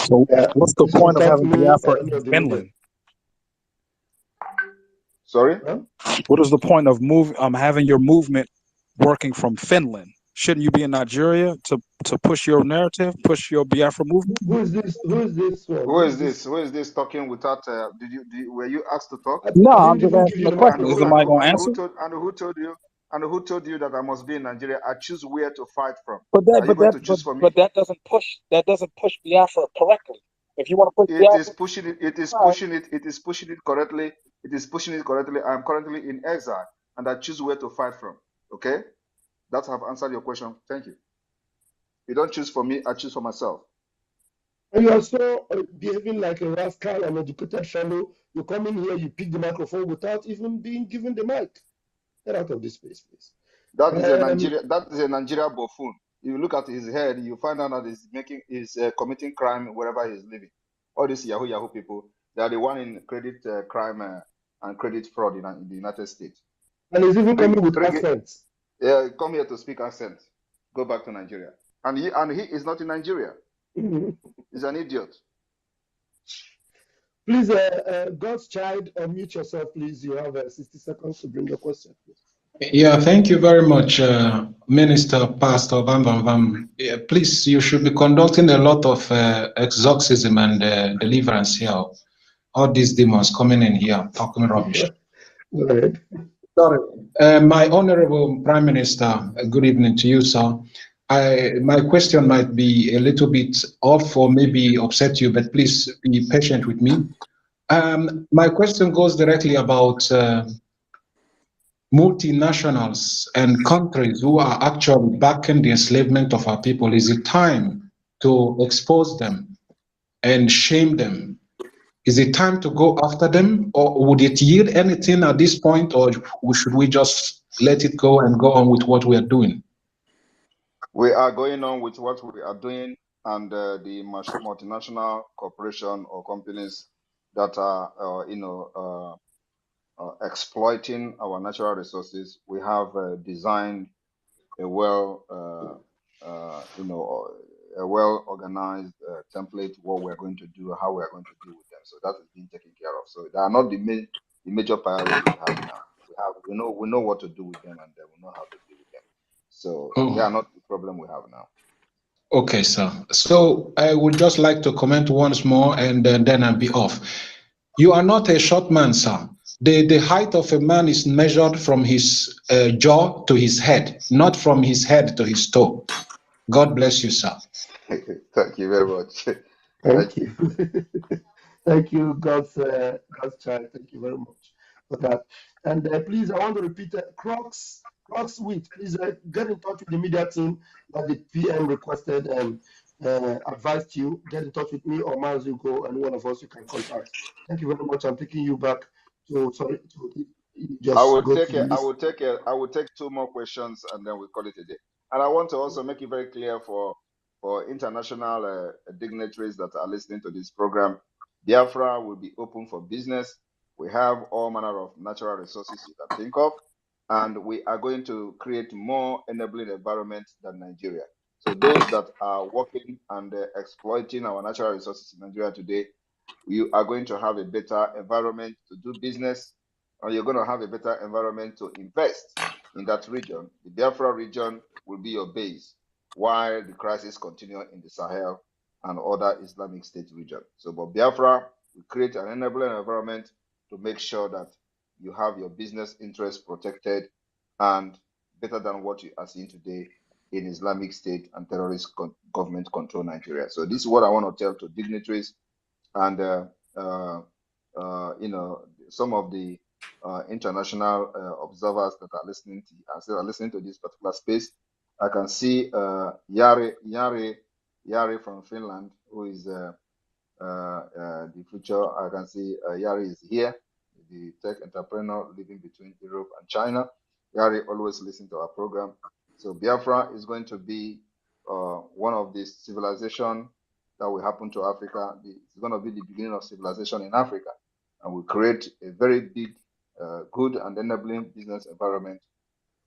So what's the Please point of contact having me Biafra or any in of the media. Finland? Sorry? What is the point of having your movement working from Finland? Shouldn't you be in Nigeria to push your narrative, push your Biafra movement? Who is this? Who is this one? Who is this? Who is this talking without? Were you asked to talk? No, I I'm didn't just even give asking you a the question. Is microphone. somebody gonna answer? Who told you that I must be in Nigeria? I choose where to fight from. But Are you going to choose for me? that doesn't push Biafra correctly. If you want to push It Biafra, is pushing it. It is pushing it. It is pushing it correctly. It is pushing it correctly. I am currently in exile, and I choose where to fight from. Okay, that's have answered your question. Thank you. You don't choose for me. I choose for myself. And you are so behaving like a rascal, an educated fellow. You come in here, you pick the microphone without even being given the mic. Get out of this space, please. That is a Nigeria. That is a Nigeria buffoon. If you look at his head, you find out that he's committing crime wherever he's living. All these Yahoo people, they are the one in credit crime and credit fraud in the United States. And he's even coming with accents. Yeah, come here to speak accent. Go back to Nigeria. And he is not in Nigeria. He's an idiot. Please, God's child, unmute yourself, please. You have 60 seconds to bring your question, please. Yeah, thank you very much, Minister Pastor Van Van Van. Yeah, please, you should be conducting a lot of exorcism and deliverance here. All these demons coming in here talking rubbish. Go ahead. Sorry, my honorable Prime Minister. Good evening to you, sir. My question might be a little bit off or maybe upset you, but please be patient with me. My question goes directly about multinationals and countries who are actually backing the enslavement of our people. Is it time to expose them and shame them? Is it time to go after them, or would it yield anything at this point, or should we just let it go and go on with what we are doing? We are going on with what we are doing, and the multinational corporation or companies that are, exploiting our natural resources. We have designed a well-organized template what we're going to do, how we're going to deal with them. So that is being taken care of. So they are not the major priority we have now. We know what to do with them, and we know how to deal with them. So they are not the problem we have now. Okay, sir. So I would just like to comment once more, and then I'll be off. You are not a short man, sir. The height of a man is measured from his jaw to his head, not from his head to his toe. God bless you, sir. Thank you very much. Thank you. Thank you, God's child. Thank you very much for that. And please, I want to repeat Crocs Wheat. Please get in touch with the media team that the PM requested and advised you. Get in touch with me or Mazuko, and one of us you can contact. Thank you very much. I'm taking you back to just I will go take to the list. I will take two more questions and then we call it a day. And I want to also make it very clear for international dignitaries that are listening to this program, Biafra will be open for business. We have all manner of natural resources you can think of, and we are going to create more enabling environments than Nigeria. So those that are working and exploiting our natural resources in Nigeria today, you are going to have a better environment to do business, and you're going to have a better environment to invest in that region. The Biafra region will be your base while the crisis continues in the Sahel and other Islamic State regions. So, but Biafra will create an enabling environment to make sure that you have your business interests protected and better than what you are seeing today in Islamic State and terrorist government control Nigeria. So this is what I want to tell to dignitaries and some of the international observers that are listening to this particular space. I can see Yari from Finland, who is the future. I can see Yari is here, the tech entrepreneur living between Europe and China. Yari always listens to our program. So Biafra is going to be one of the civilization that will happen to Africa. It's going to be the beginning of civilization in Africa, and will create a very big, good and enabling business environment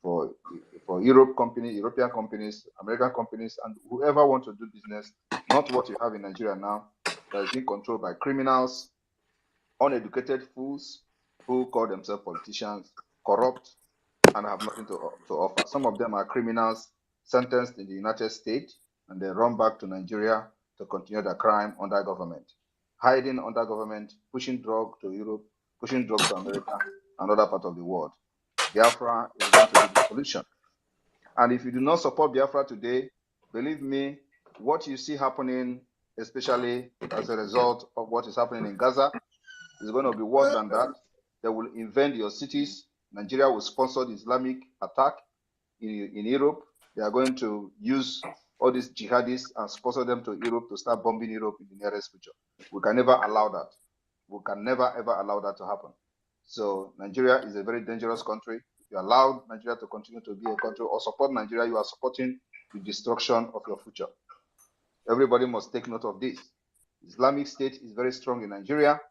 for European companies, American companies, and whoever want to do business, not what you have in Nigeria now, that is being controlled by criminals, uneducated fools who call themselves politicians, corrupt, and have nothing to offer. Some of them are criminals sentenced in the United States, and they run back to Nigeria to continue their crime under government, hiding under government, pushing drug to Europe, pushing drug to America, and other parts of the world. Biafra is going to be the solution. And if you do not support Biafra today, believe me, what you see happening, especially as a result of what is happening in Gaza, is going to be worse than that. They will invade your cities. Nigeria will sponsor the Islamic attack in Europe. They are going to use all these jihadists and sponsor them to Europe to start bombing Europe in the nearest future. We can never allow that. We can never, ever allow that to happen. So Nigeria is a very dangerous country. If you allow Nigeria to continue to be a country or support Nigeria, you are supporting the destruction of your future. Everybody must take note of this. Islamic State is very strong in Nigeria.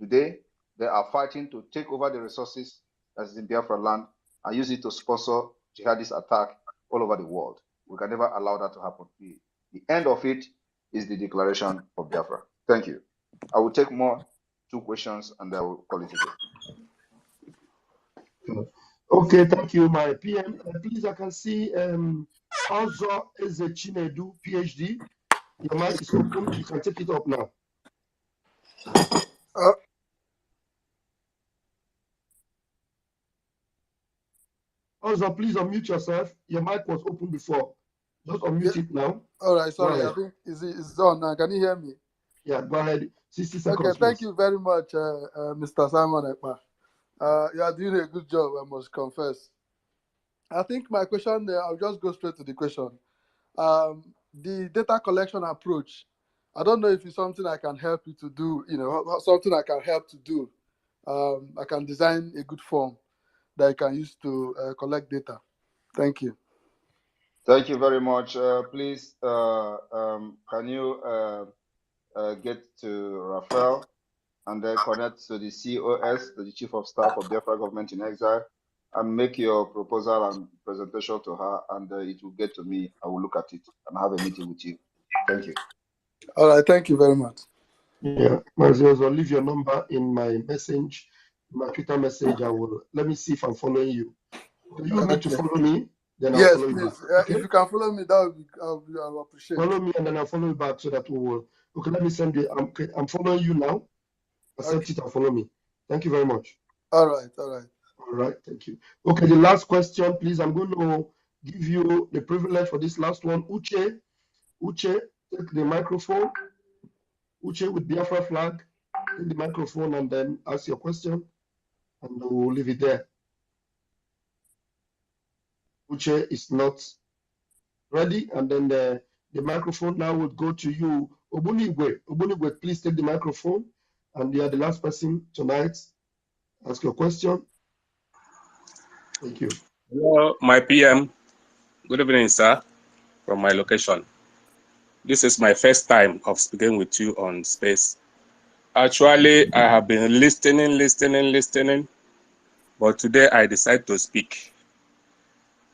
Today, they are fighting to take over the resources that is in Biafra land and use it to sponsor jihadist attack all over the world. We can never allow that to happen. The end of it is the declaration of Biafra. Thank you. I will take more 2 questions and I will call it a day. Okay, thank you, my PM. Please, I can see Ozo Ezechinedu, PhD. Your mic is open. You can take it up now. Also, please unmute yourself. Your mic was open before. Just unmute it now. All right, sorry. I think it's on now. Can you hear me? Yeah, go ahead. 60 seconds. Okay, thank you very much, Mr. Simon Ekpa. You are doing a good job, I must confess. I think my question, I'll just go straight to the question. The data collection approach, I don't know if it's something I can help you to do, something I can help to do. I can design a good form that you can use to collect data. Thank you. Thank you very much. Please, can you get to Rafael and then connect to the COS, to the Chief of Staff of Biafra Government in Exile, and make your proposal and presentation to her, and it will get to me. I will look at it and have a meeting with you. Thank you. All right, thank you very much. Yeah, I'll leave your number in my message, my Twitter message. Let me see if I'm following you. Do you want me to follow me? Then I'll follow you back. Okay? If you can follow me, I'll appreciate it. Follow me and then I'll follow you back so that we will. Okay, let me send you. Okay, I'm following you now. Accept it and follow me. Thank you very much. All right, thank you. Okay, the last question, please. I'm going to give you the privilege for this last one. Uche, take the microphone. Uche with Biafra flag, take the microphone and then ask your question, and we'll leave it there. Uche is not ready, and then the microphone now would go to you. Obunigwe, please take the microphone, and you are the last person tonight. Ask your question. Thank you. Hello, my PM. Good evening, sir, from my location. This is my first time of speaking with you on space. Actually, I have been listening, but today I decide to speak.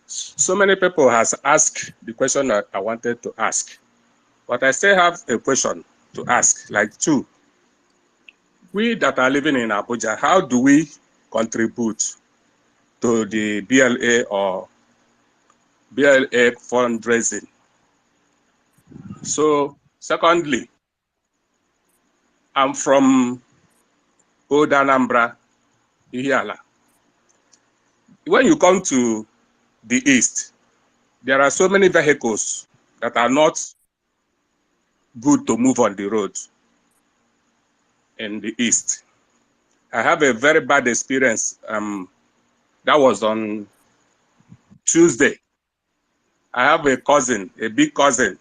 So many people has asked the question that I wanted to ask, but I still have a question to ask, like 2. We that are living in Abuja, how do we contribute to the BLA or BLA fundraising? So, secondly, I'm from Old Anambra, Ihiala. When you come to the east, there are so many vehicles that are not good to move on the road in the east. I have a very bad experience. That was on Tuesday. I have a cousin, a big cousin,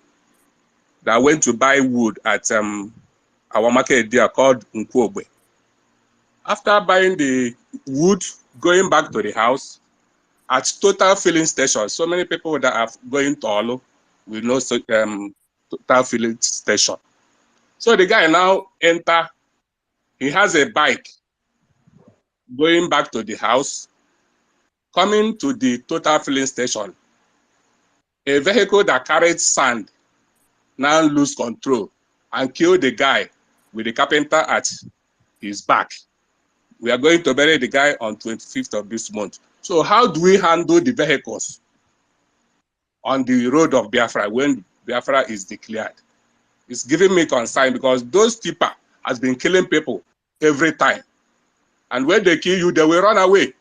that went to buy wood at our market there called Nkwobe. After buying the wood, going back to the house, at Total Filling Station, so many people that are going to Olo will know Total Filling Station. So the guy now enter, he has a bike going back to the house. coming to the total filling station, a vehicle that carried sand now lose control and kill the guy with the carpenter at his back. We are going to bury the guy on 25th of this month. So how do we handle the vehicles on the road of Biafra when Biafra is declared? It's giving me concern because those tipper has been killing people every time. And when they kill you, they will run away.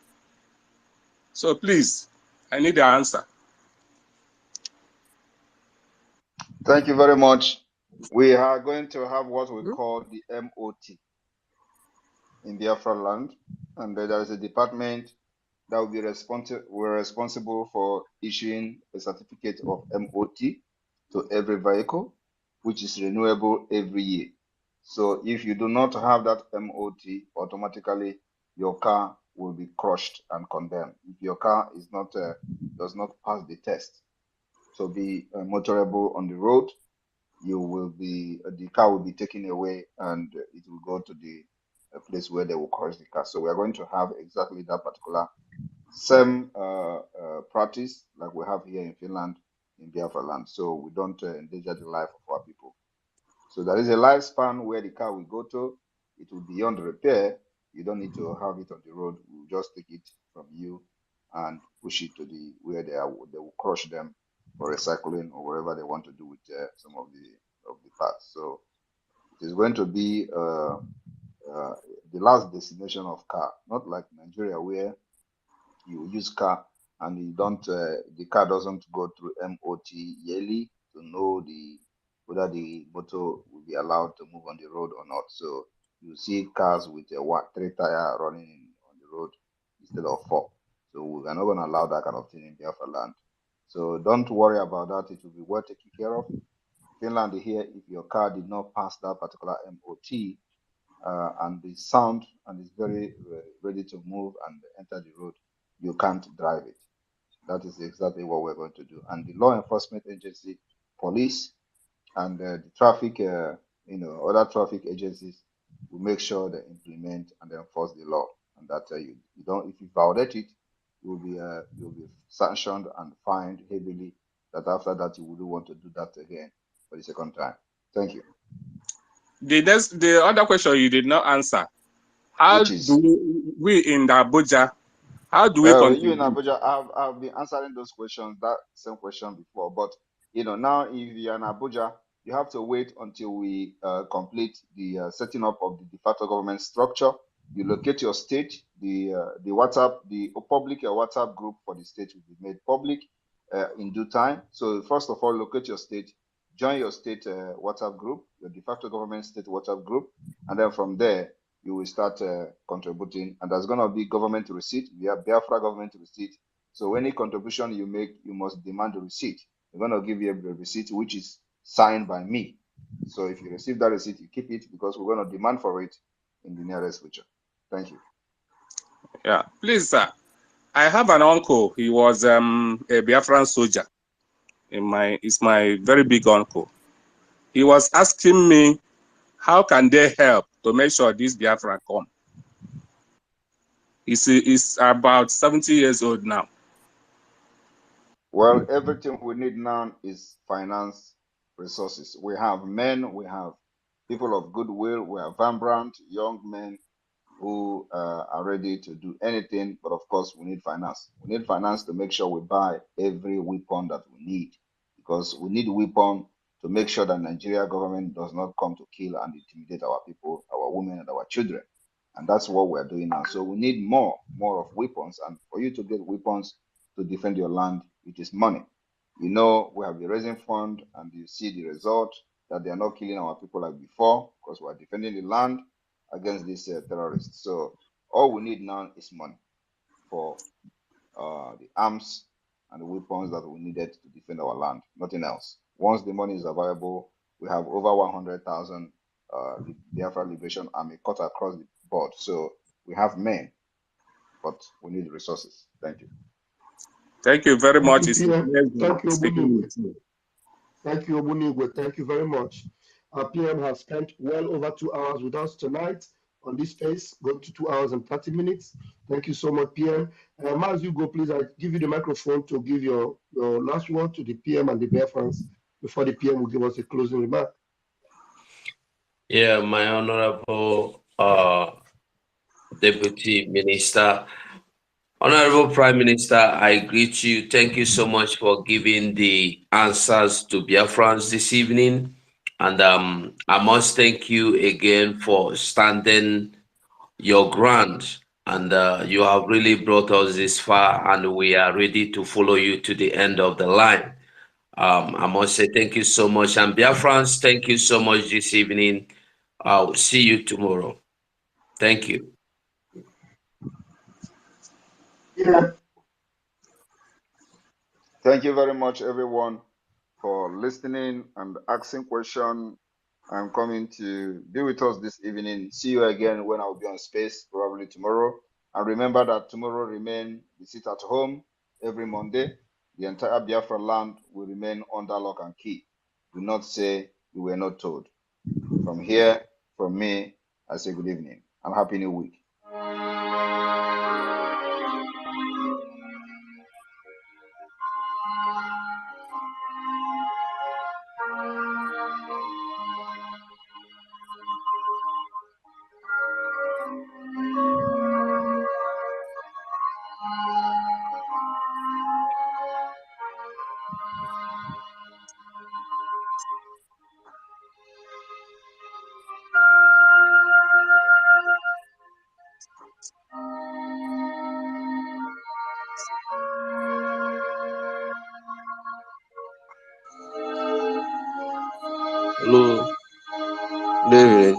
So please, I need the answer. Thank you very much. We are going to have what we call the MOT in Biafra land, and there is a department that will be responsible for issuing a certificate of MOT to every vehicle, which is renewable every year. So if you do not have that MOT, automatically your car will be crushed and condemned. If your car is not does not pass the test to be motorable on the road, you will be the car will be taken away and it will go to the place where they will crush the car. So we are going to have exactly that particular same practice like we have here in Finland, in Biafra land. So we don't endanger the life of our people. So there is a lifespan where the car will go to. It will be beyond repair. You don't need to have it on the road. We'll just take it from you and push it to the where they will crush them for recycling or whatever they want to do with some of the parts. So it is going to be the last destination of car, not like Nigeria where you use car and you don't the car doesn't go through MOT yearly to know whether the motor will be allowed to move on the road or not. So you see cars with a 3 tire running on the road instead of 4. So we are not going to allow that kind of thing in Biafra land. So don't worry about that. It will be well taken care of. Finland here, if your car did not pass that particular MOT and is sound and is very ready to move and enter the road, you can't drive it. That is exactly what we're going to do. And the law enforcement agency, police, and the traffic, other traffic agencies will make sure they implement and enforce the law. And that you don't, if you violate it, you'll be sanctioned and fined heavily. That after that you wouldn't want to do that again for the second time. Thank you. The other question you did not answer. How do we in Abuja? How do we contribute? You in Abuja, I've been answering those questions, that same question before. But now if you're in Abuja, you have to wait until we complete the setting up of the de facto government structure. You locate your state, the WhatsApp, the public WhatsApp group for the state will be made public in due time. So first of all, locate your state, join your state WhatsApp group, your de facto government state WhatsApp group, and then from there you will start contributing, and there's going to be government receipt. We have Biafra government receipt. So any contribution you make, you must demand a receipt. We're going to give you a receipt which is signed by me. So if you receive that receipt, you keep it because we're going to demand for it in the nearest future. Thank you. Yeah, please, sir. I have an uncle. He was a Biafran soldier. He's my very big uncle. He was asking me, how can they help to make sure this Biafra come? He's about 70 years old now. Well, everything we need now is finance resources. We have men, we have people of goodwill, we have vibrant young men who are ready to do anything, but of course we need finance. We need finance to make sure we buy every weapon that we need, because we need weapon to make sure that Nigeria government does not come to kill and intimidate our people, our women and our children. And that's what we're doing now. So we need more of weapons, and for you to get weapons to defend your land, it is money. We have been raising fund, and you see the result that they are not killing our people like before, because we are defending the land against these terrorists. So all we need now is money for the arms and the weapons that we needed to defend our land, nothing else. Once the money is available, we have over 100,000 Biafra Liberation Army cut across the board. So we have men, but we need resources. Thank you. Thank you very much. Thank you, Obunigwe. Thank you, Obunigwe. Thank you very much. Our PM has spent well over 2 hours with us tonight. on this space, going to 2 hours and 30 minutes. Thank you so much, PM. As you go, please, I give you the microphone to give your last word to the PM and the BIAFRANS before the PM will give us a closing remark. Yeah, my honorable Deputy Minister, Honorable Prime Minister, I greet you. Thank you so much for giving the answers to BIAFRANS this evening. And I must thank you again for standing your ground. And you have really brought us this far, and we are ready to follow you to the end of the line. I must say thank you so much. And BIAFRANS, thank you so much this evening. I'll see you tomorrow. Thank you. Yeah. Thank you very much, everyone, for listening and asking questions and coming to be with us this evening. See you again when I'll be on space, probably tomorrow. And remember that tomorrow remain the sit at home every Monday. The entire Biafra land will remain under lock and key. Do not say you were not told. From here, from me, I say good evening and happy new week. Hello, David.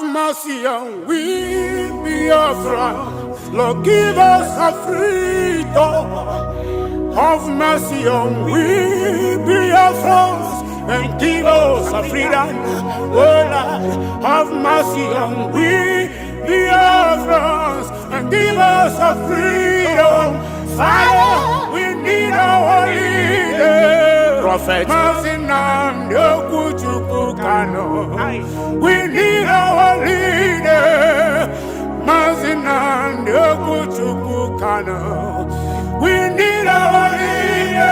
Mercy on we, Biafra, Lord, give us a freedom. Have mercy on we, Biafrans, and give us a freedom. Oh Lord, have mercy on we, Biafrans, and give us a freedom. Father, we need our leader. Prophet, we need our leader. We need our leader.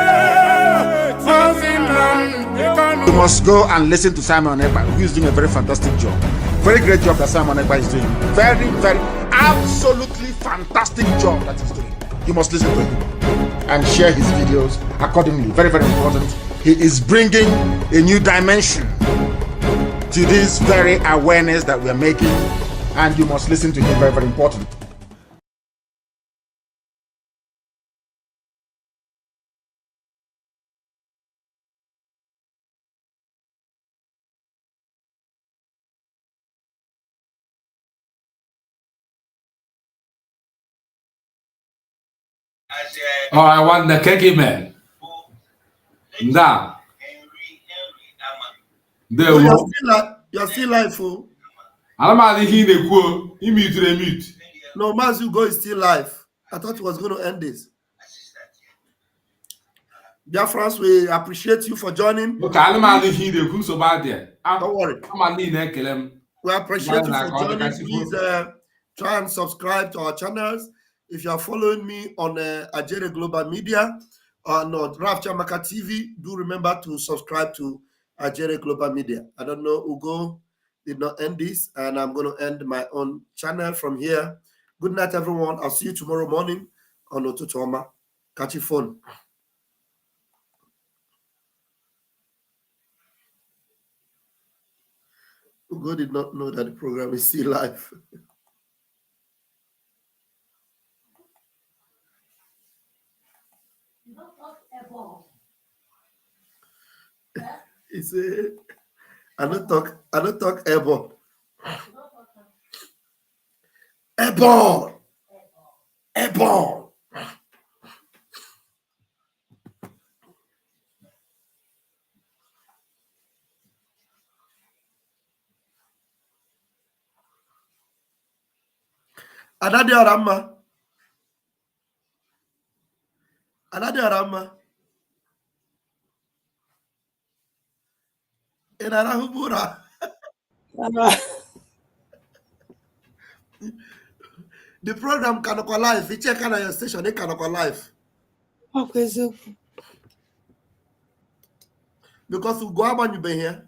You must go and listen to Simon Ekpa, who is doing a very fantastic job. Very great job that Simon Ekpa is doing. Very, very, absolutely fantastic job that he's doing. You must listen to him and share his videos accordingly. Very, very important. He is bringing a new dimension to this very awareness that we are making, and you must listen to him. Very, very important. Oh, I want the keke man. Nah. You're still live, fool. I'm not thinking the quote. Mute. No, Mazugo is still live. I thought he was going to end this. BIAFRANS, we appreciate you for joining. Okay, I'm not thinking the quote about there. Don't worry. I'm not thinking them. We appreciate you for joining. Please try and subscribe to our channels. If you are following me on Ajere Global Media or Raf Chamaka TV, do remember to subscribe to Ajere Global Media. I don't know, Ugo did not end this, and I'm going to end my own channel from here. Good night, everyone. I'll see you tomorrow morning on Otutoma. Catch your phone. Ugo did not know that the program is still live. Not ever. He say, I don't talk airborne. Airborne. Airborne. Adadi Arama. Adadi Arama. Enarahubura. The program can go live. You check on your station, they can go live. Okay, so Because we go about you be here.